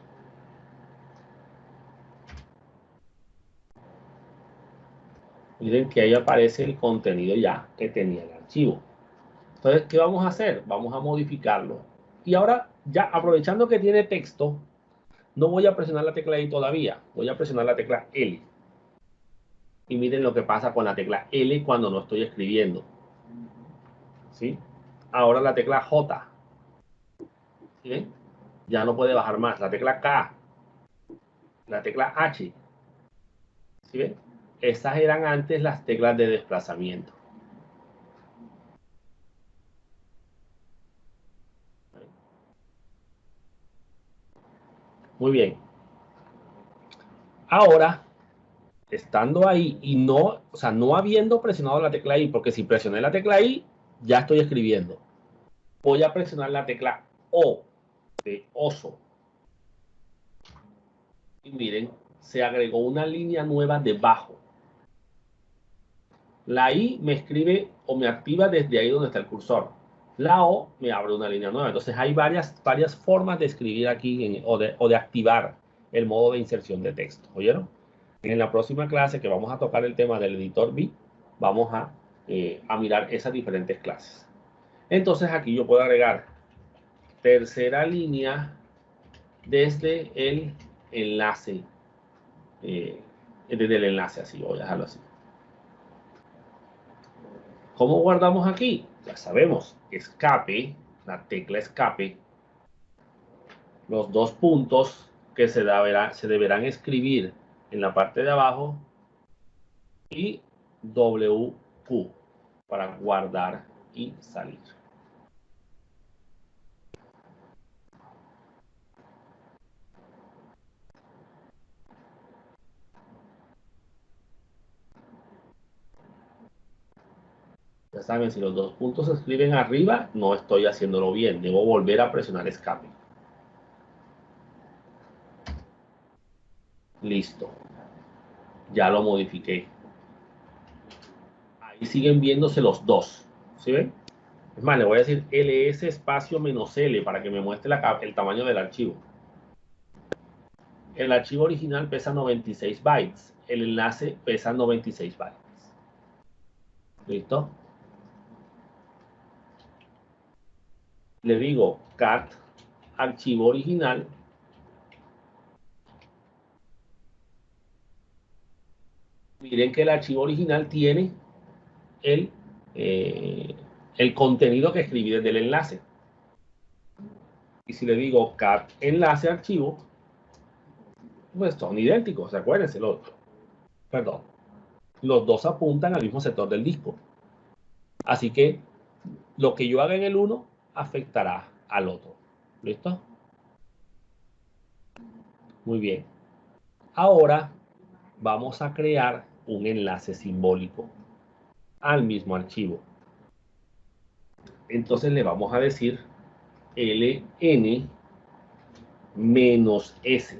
Miren que ahí aparece el contenido ya que tenía el archivo. Entonces, ¿qué vamos a hacer? Vamos a modificarlo. Y ahora, ya aprovechando que tiene texto, no voy a presionar la tecla I todavía. Voy a presionar la tecla L. Y miren lo que pasa con la tecla L cuando no estoy escribiendo. ¿Sí? Ahora la tecla J. ¿Sí? Ya no puede bajar más. La tecla K. La tecla H. ¿Sí ven? Estas eran antes las teclas de desplazamiento. Muy bien. Ahora, estando ahí y no, o sea, no habiendo presionado la tecla I, porque si presioné la tecla I, ya estoy escribiendo. Voy a presionar la tecla O de oso. Y miren, se agregó una línea nueva debajo. La I me escribe o me activa desde ahí donde está el cursor. La O me abre una línea nueva. Entonces hay varias formas de escribir aquí o de activar el modo de inserción de texto. ¿Oyeron? En la próxima clase que vamos a tocar el tema del editor B, vamos a mirar esas diferentes clases. Entonces aquí yo puedo agregar tercera línea desde el enlace. Desde el enlace así, voy a dejarlo así. ¿Cómo guardamos aquí? Ya sabemos, escape, la tecla escape, los dos puntos que se deberán escribir en la parte de abajo y WQ para guardar y salir. Ya saben, si los dos puntos se escriben arriba, no estoy haciéndolo bien. Debo volver a presionar escape. Listo. Ya lo modifiqué. Ahí siguen viéndose los dos. ¿Sí ven? Es más, le voy a decir ls espacio menos L para que me muestre el tamaño del archivo. El archivo original pesa 96 bytes. El enlace pesa 96 bytes. ¿Listo? Le digo cat archivo original. Miren que el archivo original tiene el, eh, el contenido que escribí desde el enlace. Y si le digo cat enlace archivo, pues son idénticos, acuérdense, perdón, los dos apuntan al mismo sector del disco. Así que lo que yo haga en el uno afectará al otro. ¿Listo? Muy bien. Ahora vamos a crear un enlace simbólico al mismo archivo. Entonces le vamos a decir ln -s.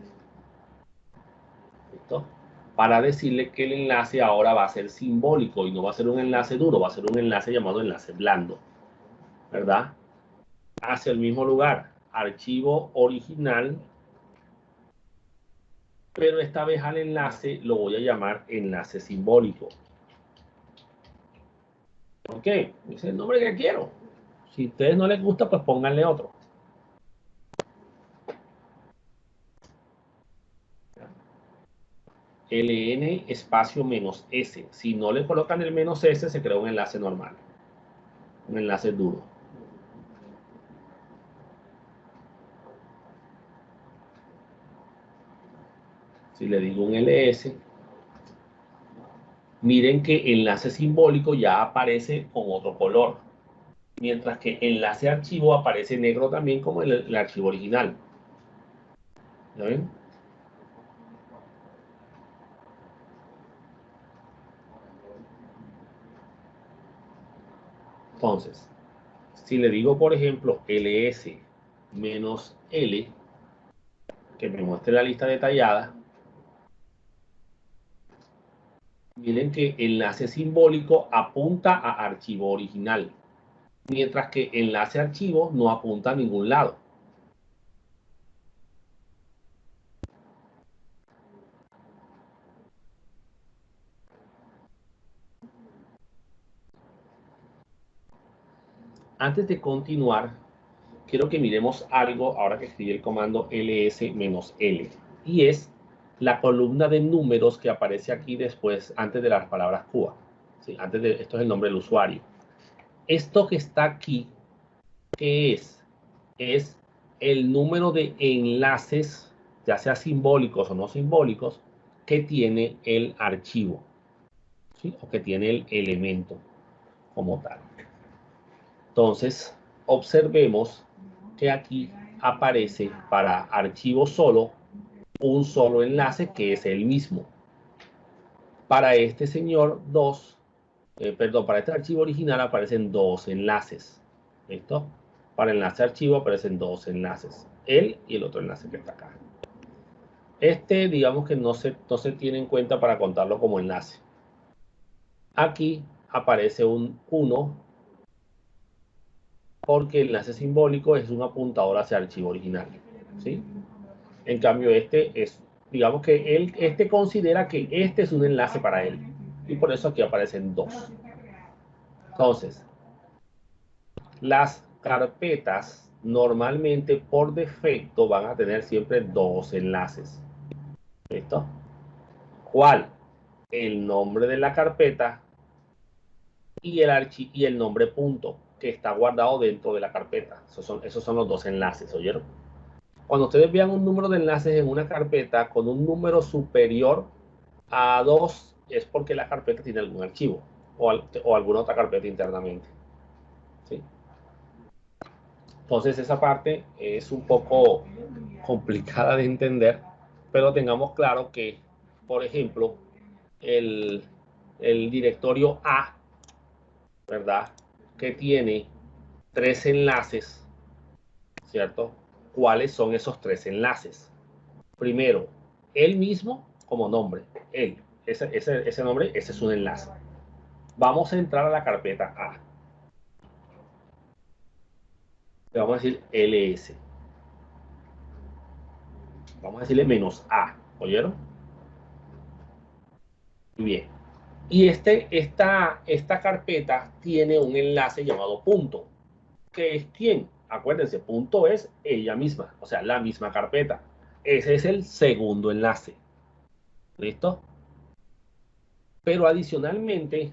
¿Listo? Para decirle que el enlace ahora va a ser simbólico y no va a ser un enlace duro, va a ser un enlace llamado enlace blando. ¿Verdad? Hacia el mismo lugar, archivo original, pero esta vez al enlace lo voy a llamar enlace simbólico. ¿Por qué? Es el nombre que quiero. Si a ustedes no les gusta, pues pónganle otro. ln espacio -s. Si no le colocan el -s, se crea un enlace normal. Un enlace duro. Si le digo un ls, miren que enlace simbólico ya aparece con otro color. Mientras que enlace archivo aparece negro también como el archivo original. ¿Ya ven? Entonces, si le digo, por ejemplo, ls -l, que me muestre la lista detallada, miren que enlace simbólico apunta a archivo original, mientras que enlace archivo no apunta a ningún lado. Antes de continuar, quiero que miremos algo ahora que escribí el comando ls-l, y es la columna de números que aparece aquí después, antes de las palabras Cuba. ¿Sí? Esto es el nombre del usuario. Esto que está aquí, ¿qué es? Es el número de enlaces, ya sea simbólicos o no simbólicos, que tiene el archivo, ¿sí? O que tiene el elemento como tal. Entonces, observemos que aquí aparece para archivo solo un solo enlace que es el mismo. Para este señor, para este archivo original aparecen dos enlaces. ¿Listo? Para enlace archivo aparecen dos enlaces. Él y el otro enlace que está acá. Este, digamos que no se tiene en cuenta para contarlo como enlace. Aquí aparece un 1 porque el enlace simbólico es un apuntador hacia el archivo original. ¿Sí? En cambio, este es, digamos que este considera que este es un enlace para él. Y por eso aquí aparecen dos. Entonces, las carpetas normalmente por defecto van a tener siempre dos enlaces. ¿Listo? ¿Cuál? El nombre de la carpeta y el nombre punto que está guardado dentro de la carpeta. Esos son los dos enlaces, ¿oyeron? Cuando ustedes vean un número de enlaces en una carpeta con un número superior a 2, es porque la carpeta tiene algún archivo o alguna otra carpeta internamente. ¿Sí? Entonces esa parte es un poco complicada de entender, pero tengamos claro que, por ejemplo, el, el directorio A, ¿verdad? Que tiene tres enlaces, ¿cierto? ¿Cuáles son esos tres enlaces? Primero, él mismo como nombre, él, ese nombre, ese es un enlace. Vamos a entrar a la carpeta A. Le vamos a decir ls. Vamos a decirle -a, ¿oyeron? Muy bien. Y esta carpeta tiene un enlace llamado punto. ¿Qué es quién? Acuérdense, punto es ella misma, o sea, la misma carpeta. Ese es el segundo enlace. ¿Listo? Pero adicionalmente,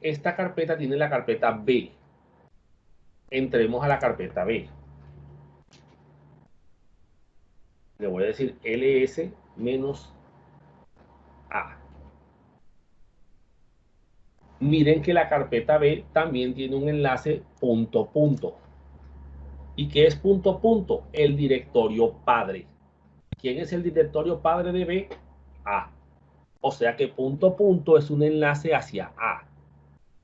esta carpeta tiene la carpeta B. Entremos a la carpeta B. Le voy a decir ls menos a. Miren que la carpeta B también tiene un enlace punto punto. ¿Y qué es punto punto? El directorio padre. ¿Quién es el directorio padre de B? A. O sea que punto punto es un enlace hacia A.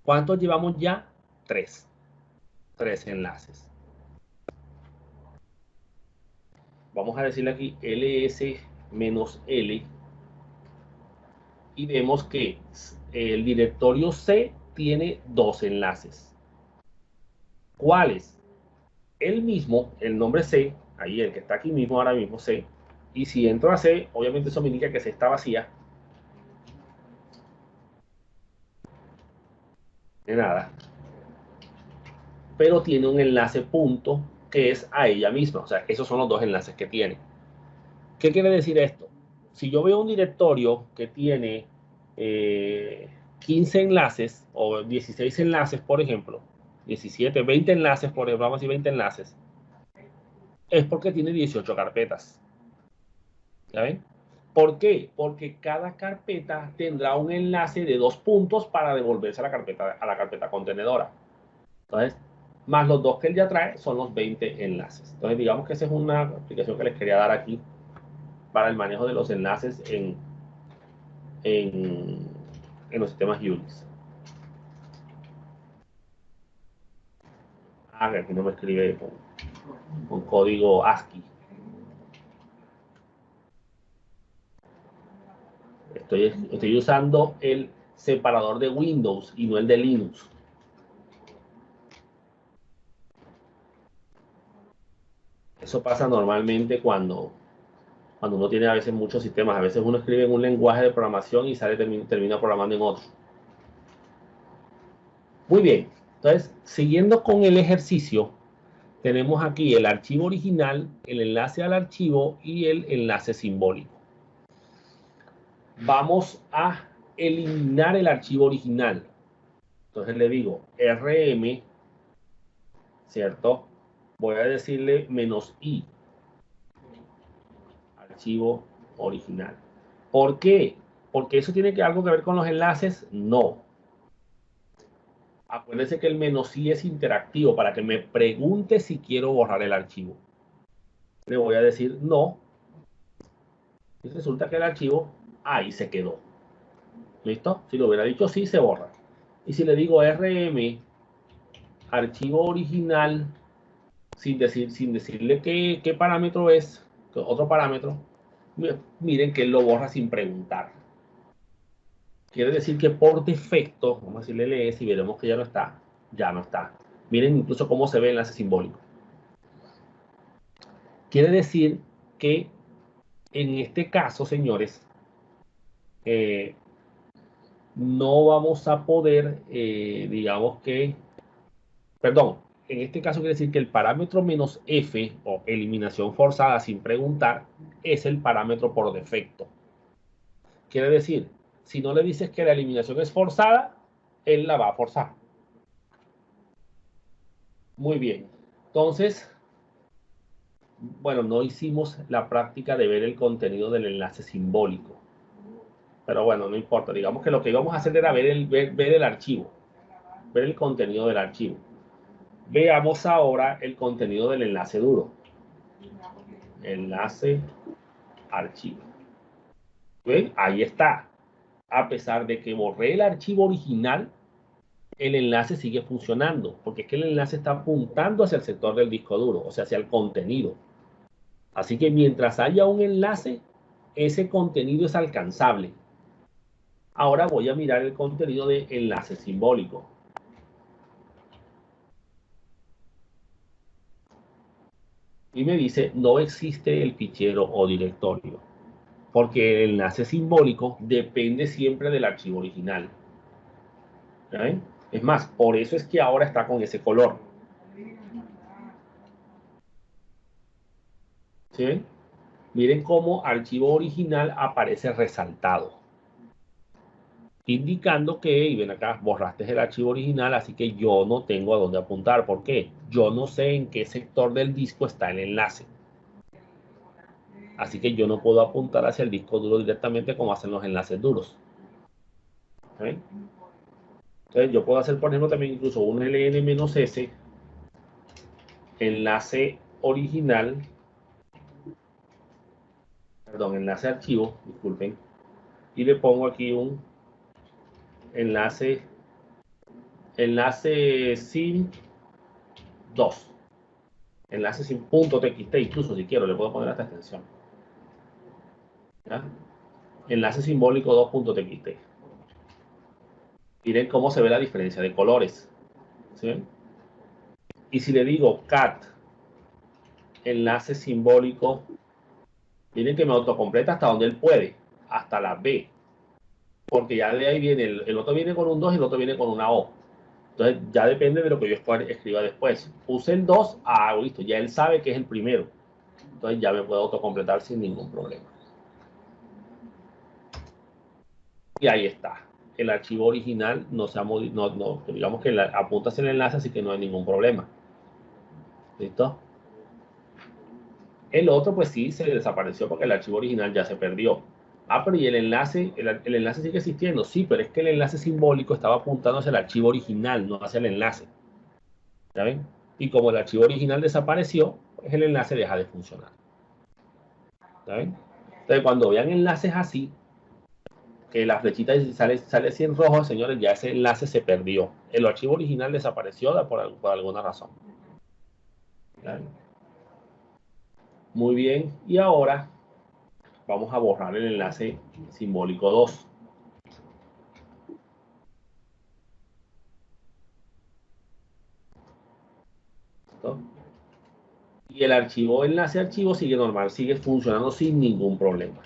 ¿Cuántos llevamos ya? 3. 3 enlaces. Vamos a decirle aquí ls menos L y vemos que el directorio C tiene 2 enlaces. ¿Cuáles? El mismo, el nombre C, ahí el que está aquí mismo ahora mismo, C. Y si entro a C, obviamente eso me indica que C está vacía. De nada. Pero tiene un enlace punto que es a ella misma. O sea, esos son los dos enlaces que tiene. ¿Qué quiere decir esto? Si yo veo un directorio que tiene 15 enlaces o 16 enlaces, por ejemplo, 17, 20 enlaces, por ejemplo, vamos a decir 20 enlaces, es porque tiene 18 carpetas. ¿Ya ven? ¿Por qué? Porque cada carpeta tendrá un enlace de 2 puntos para devolverse a la carpeta contenedora. Entonces, más los dos que él ya trae son los 20 enlaces. Entonces, digamos que esa es una aplicación que les quería dar aquí para el manejo de los enlaces en, en los sistemas Unix. Ah, que aquí no me escribe con código ASCII. Estoy usando el separador de Windows y no el de Linux. Eso pasa normalmente cuando uno tiene a veces muchos sistemas. A veces uno escribe en un lenguaje de programación y termina programando en otro. Muy bien. Entonces, siguiendo con el ejercicio, tenemos aquí el archivo original, el enlace al archivo y el enlace simbólico. Vamos a eliminar el archivo original. Entonces le digo rm, ¿cierto? Voy a decirle -i, archivo original. ¿Por qué? ¿Porque eso tiene algo que ver con los enlaces? No. Acuérdense que el -i es interactivo para que me pregunte si quiero borrar el archivo. Le voy a decir no. Y resulta que el archivo ahí se quedó. ¿Listo? Si lo hubiera dicho sí, se borra. Y si le digo rm, archivo original, sin decirle qué parámetro es, otro parámetro, miren que él lo borra sin preguntar. Quiere decir que por defecto, vamos a decirle ls y veremos que ya no está. Ya no está. Miren incluso cómo se ve el enlace simbólico. Quiere decir que en este caso, señores, no vamos a poder, digamos que, perdón, en este caso quiere decir que el parámetro -f o eliminación forzada sin preguntar es el parámetro por defecto. Quiere decir, si no le dices que la eliminación es forzada, él la va a forzar. Muy bien. Entonces, bueno, no hicimos la práctica de ver el contenido del enlace simbólico. Pero bueno, no importa. Digamos que lo que íbamos a hacer era ver el archivo, ver el contenido del archivo. Veamos ahora el contenido del enlace duro. Enlace archivo. ¿Ven? Ahí está. A pesar de que borré el archivo original, el enlace sigue funcionando, porque es que el enlace está apuntando hacia el sector del disco duro, o sea, hacia el contenido. Así que mientras haya un enlace, ese contenido es alcanzable. Ahora voy a mirar el contenido de enlace simbólico. Y me dice, no existe el fichero o directorio, porque el enlace simbólico depende siempre del archivo original. ¿Ven? Es más, por eso es que ahora está con ese color. ¿Sí ven? Miren cómo archivo original aparece resaltado, indicando que, y ven acá, borraste el archivo original, así que yo no tengo a dónde apuntar. ¿Por qué? Yo no sé en qué sector del disco está el enlace. Así que yo no puedo apuntar hacia el disco duro directamente como hacen los enlaces duros. ¿Okay? Entonces yo puedo hacer, por ejemplo, también incluso un ln-s, enlace original, perdón, enlace archivo, disculpen, y le pongo aquí un enlace sin 2, enlace sin punto .txt, incluso si quiero le puedo poner esta extensión. ¿Ya? Enlace simbólico 2.txt. Miren cómo se ve la diferencia de colores. ¿Sí? Y si le digo cat enlace simbólico, miren que me autocompleta hasta donde él puede, hasta la B. Porque ya de ahí viene, el otro viene con un 2 y el otro viene con una O. Entonces ya depende de lo que yo escriba después. Puse el 2, listo, ya él sabe que es el primero. Entonces ya me puedo autocompletar sin ningún problema. Y ahí está. El archivo original no se ha modificado, digamos que apunta hacia el enlace, así que no hay ningún problema. ¿Listo? El otro, pues sí, se desapareció porque el archivo original ya se perdió. Pero y el enlace sigue existiendo. Sí, pero es que el enlace simbólico estaba apuntando hacia el archivo original, no hacia el enlace. ¿Ya ven? Y como el archivo original desapareció, pues el enlace deja de funcionar. ¿Ya ven? Entonces, cuando vean enlaces así, que la flechita sale así en rojo, señores, ya ese enlace se perdió. El archivo original desapareció por alguna razón. ¿Ya ven? Muy bien. Y ahora vamos a borrar el enlace simbólico 2. ¿Listo? Y el enlace archivo sigue normal, sigue funcionando sin ningún problema.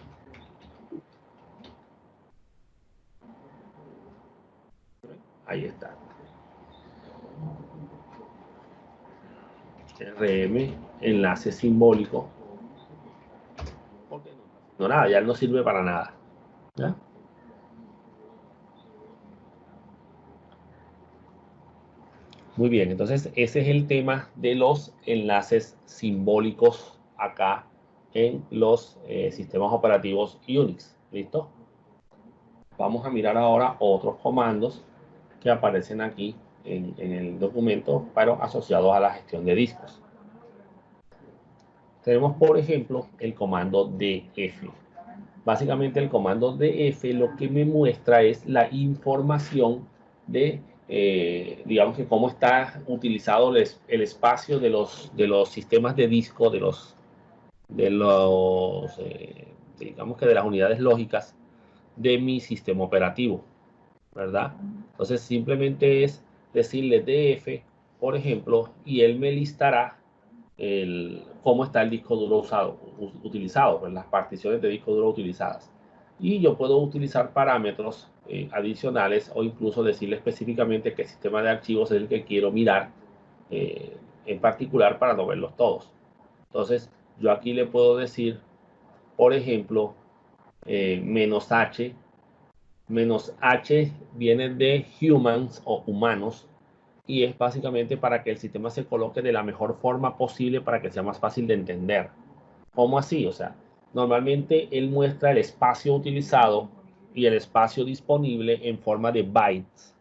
Ahí está. RM, enlace simbólico. No, nada, ya no sirve para nada. ¿Ya? Muy bien, entonces ese es el tema de los enlaces simbólicos acá en los sistemas operativos Unix. ¿Listo? Vamos a mirar ahora otros comandos que aparecen aquí en el documento, pero asociados a la gestión de discos. Tenemos, por ejemplo, el comando df. Básicamente el comando df lo que me muestra es la información de, digamos que cómo está utilizado el espacio de los sistemas de disco, digamos que de las unidades lógicas de mi sistema operativo, ¿verdad? Entonces simplemente es decirle df, por ejemplo, y él me listará cómo está el disco duro utilizado, pues, las particiones de disco duro utilizadas. Y yo puedo utilizar parámetros adicionales o incluso decirle específicamente qué sistema de archivos es el que quiero mirar en particular para no verlos todos. Entonces, yo aquí le puedo decir, por ejemplo, "-h". "-h" viene de humans o humanos, y es básicamente para que el sistema se coloque de la mejor forma posible para que sea más fácil de entender. ¿Cómo así? O sea, normalmente él muestra el espacio utilizado y el espacio disponible en forma de bytes.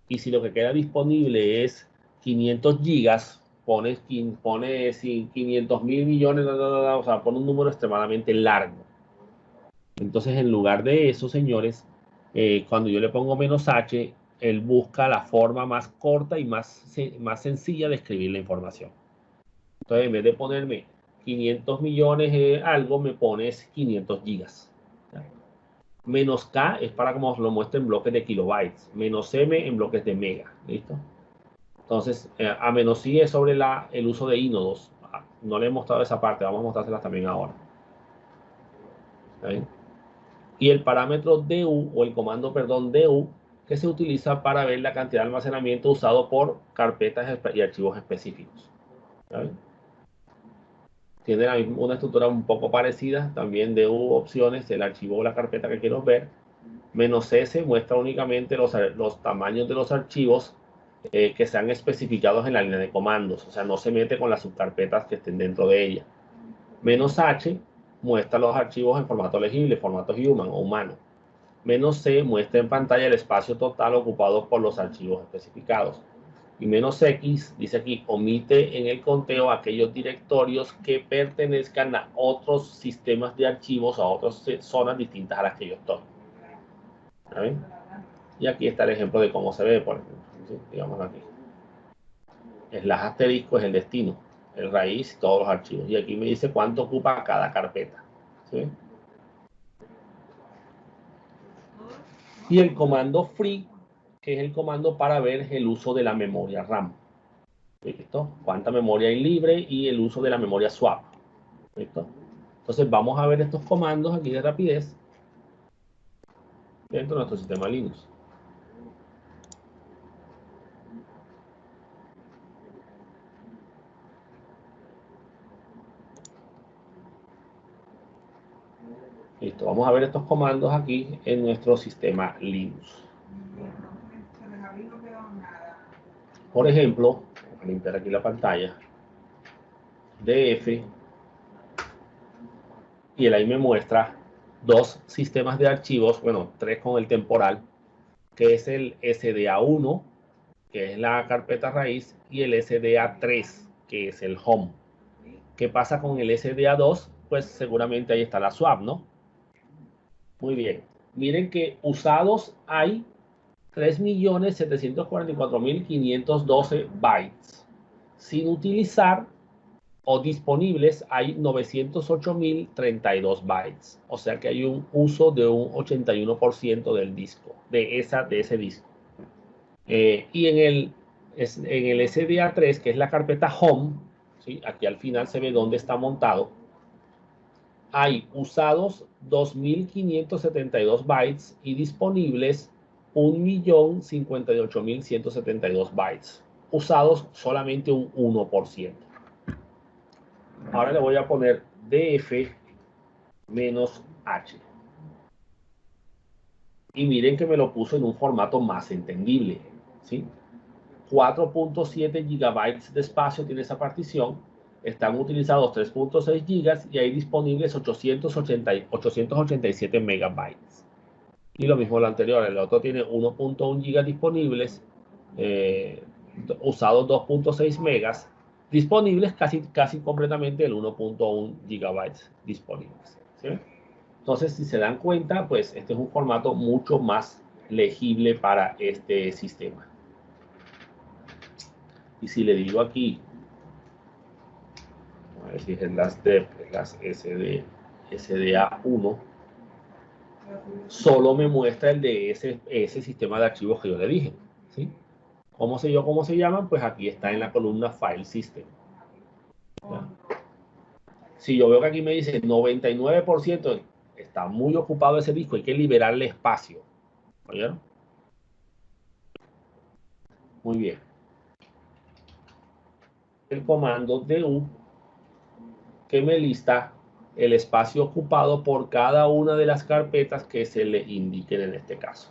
Y si lo que queda disponible es 500 gigas, pone 500 mil millones, o sea, pone un número extremadamente largo. Entonces, en lugar de eso, señores, cuando yo le pongo "-h", él busca la forma más corta y más sencilla de escribir la información. Entonces, en vez de ponerme 500 millones algo, me pones 500 gigas. "-k" es para como os lo muestra en bloques de kilobytes. "-m" en bloques de mega. ¿Listo? Entonces, a "-i" es sobre el uso de ínodos. No le he mostrado esa parte, vamos a mostrárselas también ahora. ¿Está bien? Y el parámetro DU o el comando, perdón, DU, que se utiliza para ver la cantidad de almacenamiento usado por carpetas y archivos específicos. ¿Saben? Tiene una estructura un poco parecida, también DU opciones, el archivo o la carpeta que quiero ver. "-s" muestra únicamente los tamaños de los archivos que sean especificados en la línea de comandos, o sea, no se mete con las subcarpetas que estén dentro de ella. "-h" muestra los archivos en formato legible, formato human o humano. -C muestra en pantalla el espacio total ocupado por los archivos especificados. Y -X, dice aquí, omite en el conteo aquellos directorios que pertenezcan a otros sistemas de archivos, a otras zonas distintas a las que yo estoy. ¿Saben? Y aquí está el ejemplo de cómo se ve, por ejemplo. ¿Sí? Digamos aquí. Slash asterisco es el destino, el raíz y todos los archivos. Y aquí me dice cuánto ocupa cada carpeta. ¿Sí? Y el comando free, que es el comando para ver el uso de la memoria RAM. ¿Listo? Cuánta memoria hay libre y el uso de la memoria swap. ¿Listo? Entonces vamos a ver estos comandos aquí de rapidez dentro de nuestro sistema Linux. Listo, vamos a ver estos comandos aquí en nuestro sistema Linux. Por ejemplo, voy a limpiar aquí la pantalla. DF, y él ahí me muestra dos sistemas de archivos, bueno, tres con el temporal, que es el SDA1, que es la carpeta raíz, y el SDA3, que es el home. ¿Qué pasa con el SDA2? Pues seguramente ahí está la swap, ¿no? Muy bien. Miren que usados hay 3.744.512 bytes. Sin utilizar o disponibles hay 908.032 bytes. O sea que hay un uso de un 81% del disco, de ese disco. Y en el SDA3, que es la carpeta home, ¿sí? Aquí al final se ve dónde está montado, hay usados 2.572 bytes y disponibles 1.058.172 bytes. Usados solamente un 1%. Ahora le voy a poner df menos h. Y miren que me lo puso en un formato más entendible, ¿sí? 4.7 gigabytes de espacio tiene esa partición. Están utilizados 3.6 gigas y hay disponibles 887 megabytes. Y lo mismo lo anterior, el otro tiene 1.1 gigas disponibles, usados 2.6 megas, disponibles casi completamente el 1.1 gigabytes disponibles. ¿Sí? Entonces, si se dan cuenta, pues este es un formato mucho más legible para este sistema. Y si le digo aquí, a ver si es las SDA1, solo me muestra el de ese sistema de archivos que yo le dije. ¿Sí? ¿Cómo sé yo cómo se llaman? Pues aquí está en la columna File System. ¿Ya? Si yo veo que aquí me dice 99%, está muy ocupado ese disco, hay que liberarle espacio. ¿Oyeron? Muy bien. El comando DU que me lista el espacio ocupado por cada una de las carpetas que se le indiquen en este caso.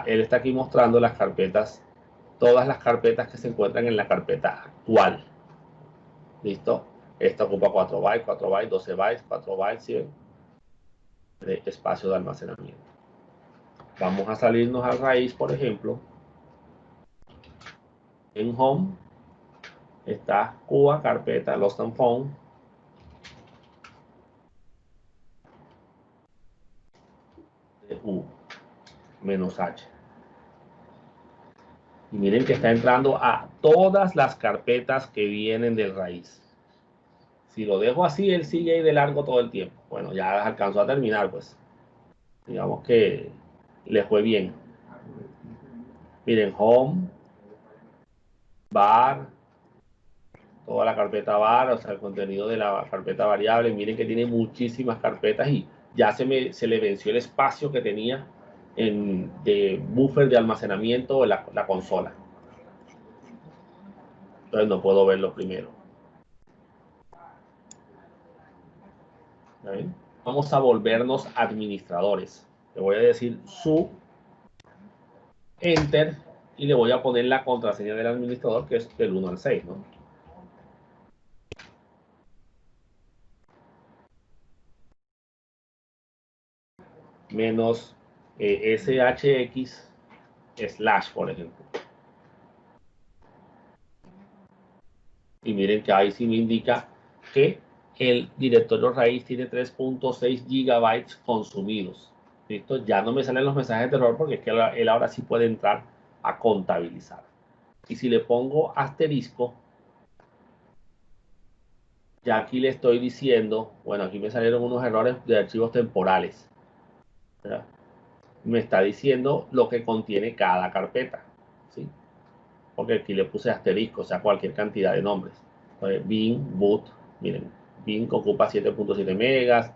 Él está aquí mostrando las carpetas, todas las carpetas que se encuentran en la carpeta actual. ¿Listo? Esta ocupa 4 bytes, 4 bytes, 12 bytes, 4 bytes, 100 de espacio de almacenamiento. Vamos a salirnos a raíz, por ejemplo. En Home está Cuba, carpeta, Lost and Found. U menos H. Y miren que está entrando a todas las carpetas que vienen del raíz. Si lo dejo así, él sigue ahí de largo todo el tiempo. Bueno, ya alcanzó a terminar, pues. Digamos que le fue bien. Miren, Home, Bar, toda la carpeta bar, o sea, el contenido de la carpeta variable. Miren que tiene muchísimas carpetas y ya se le venció el espacio que tenía de buffer de almacenamiento en la consola. Entonces no puedo verlo primero. ¿Ven? Vamos a volvernos administradores. Le voy a decir su enter y le voy a poner la contraseña del administrador, que es del 1 al 6, ¿no? menos shx slash, por ejemplo. Y miren que ahí sí me indica que el directorio raíz tiene 3.6 gigabytes consumidos. ¿Listo? Ya no me salen los mensajes de error porque es que él ahora sí puede entrar a contabilizar. Y si le pongo asterisco, ya aquí le estoy diciendo, bueno, aquí me salieron unos errores de archivos temporales. ¿Verdad? Me está diciendo lo que contiene cada carpeta. ¿Sí? Porque aquí le puse asterisco, o sea, cualquier cantidad de nombres. Entonces, bin, boot, miren, bin ocupa 7.7 megas,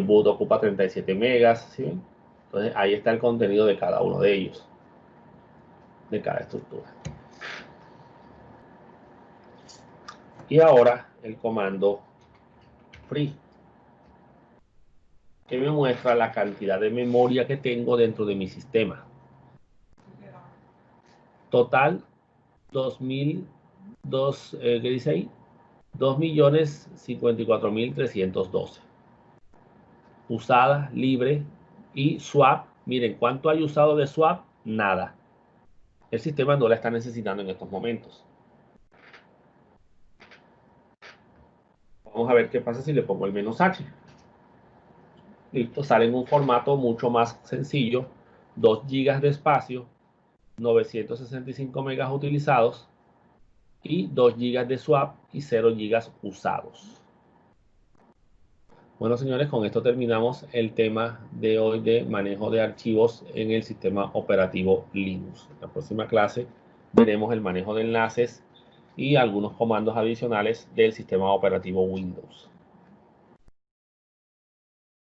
boot ocupa 37 megas, ¿sí? Entonces, ahí está el contenido de cada uno de ellos, de cada estructura. Y ahora el comando free, que me muestra la cantidad de memoria que tengo dentro de mi sistema. Total, 2002, ¿qué dice ahí? 2.054.312. Usada, libre y swap. Miren, ¿cuánto hay usado de swap? Nada. El sistema no la está necesitando en estos momentos. Vamos a ver qué pasa si le pongo el menos H. Listo, sale en un formato mucho más sencillo. 2 GB de espacio, 965 megas utilizados y 2 GB de swap y 0 GB usados. Bueno, señores, con esto terminamos el tema de hoy de manejo de archivos en el sistema operativo Linux. En la próxima clase veremos el manejo de enlaces y algunos comandos adicionales del sistema operativo Windows.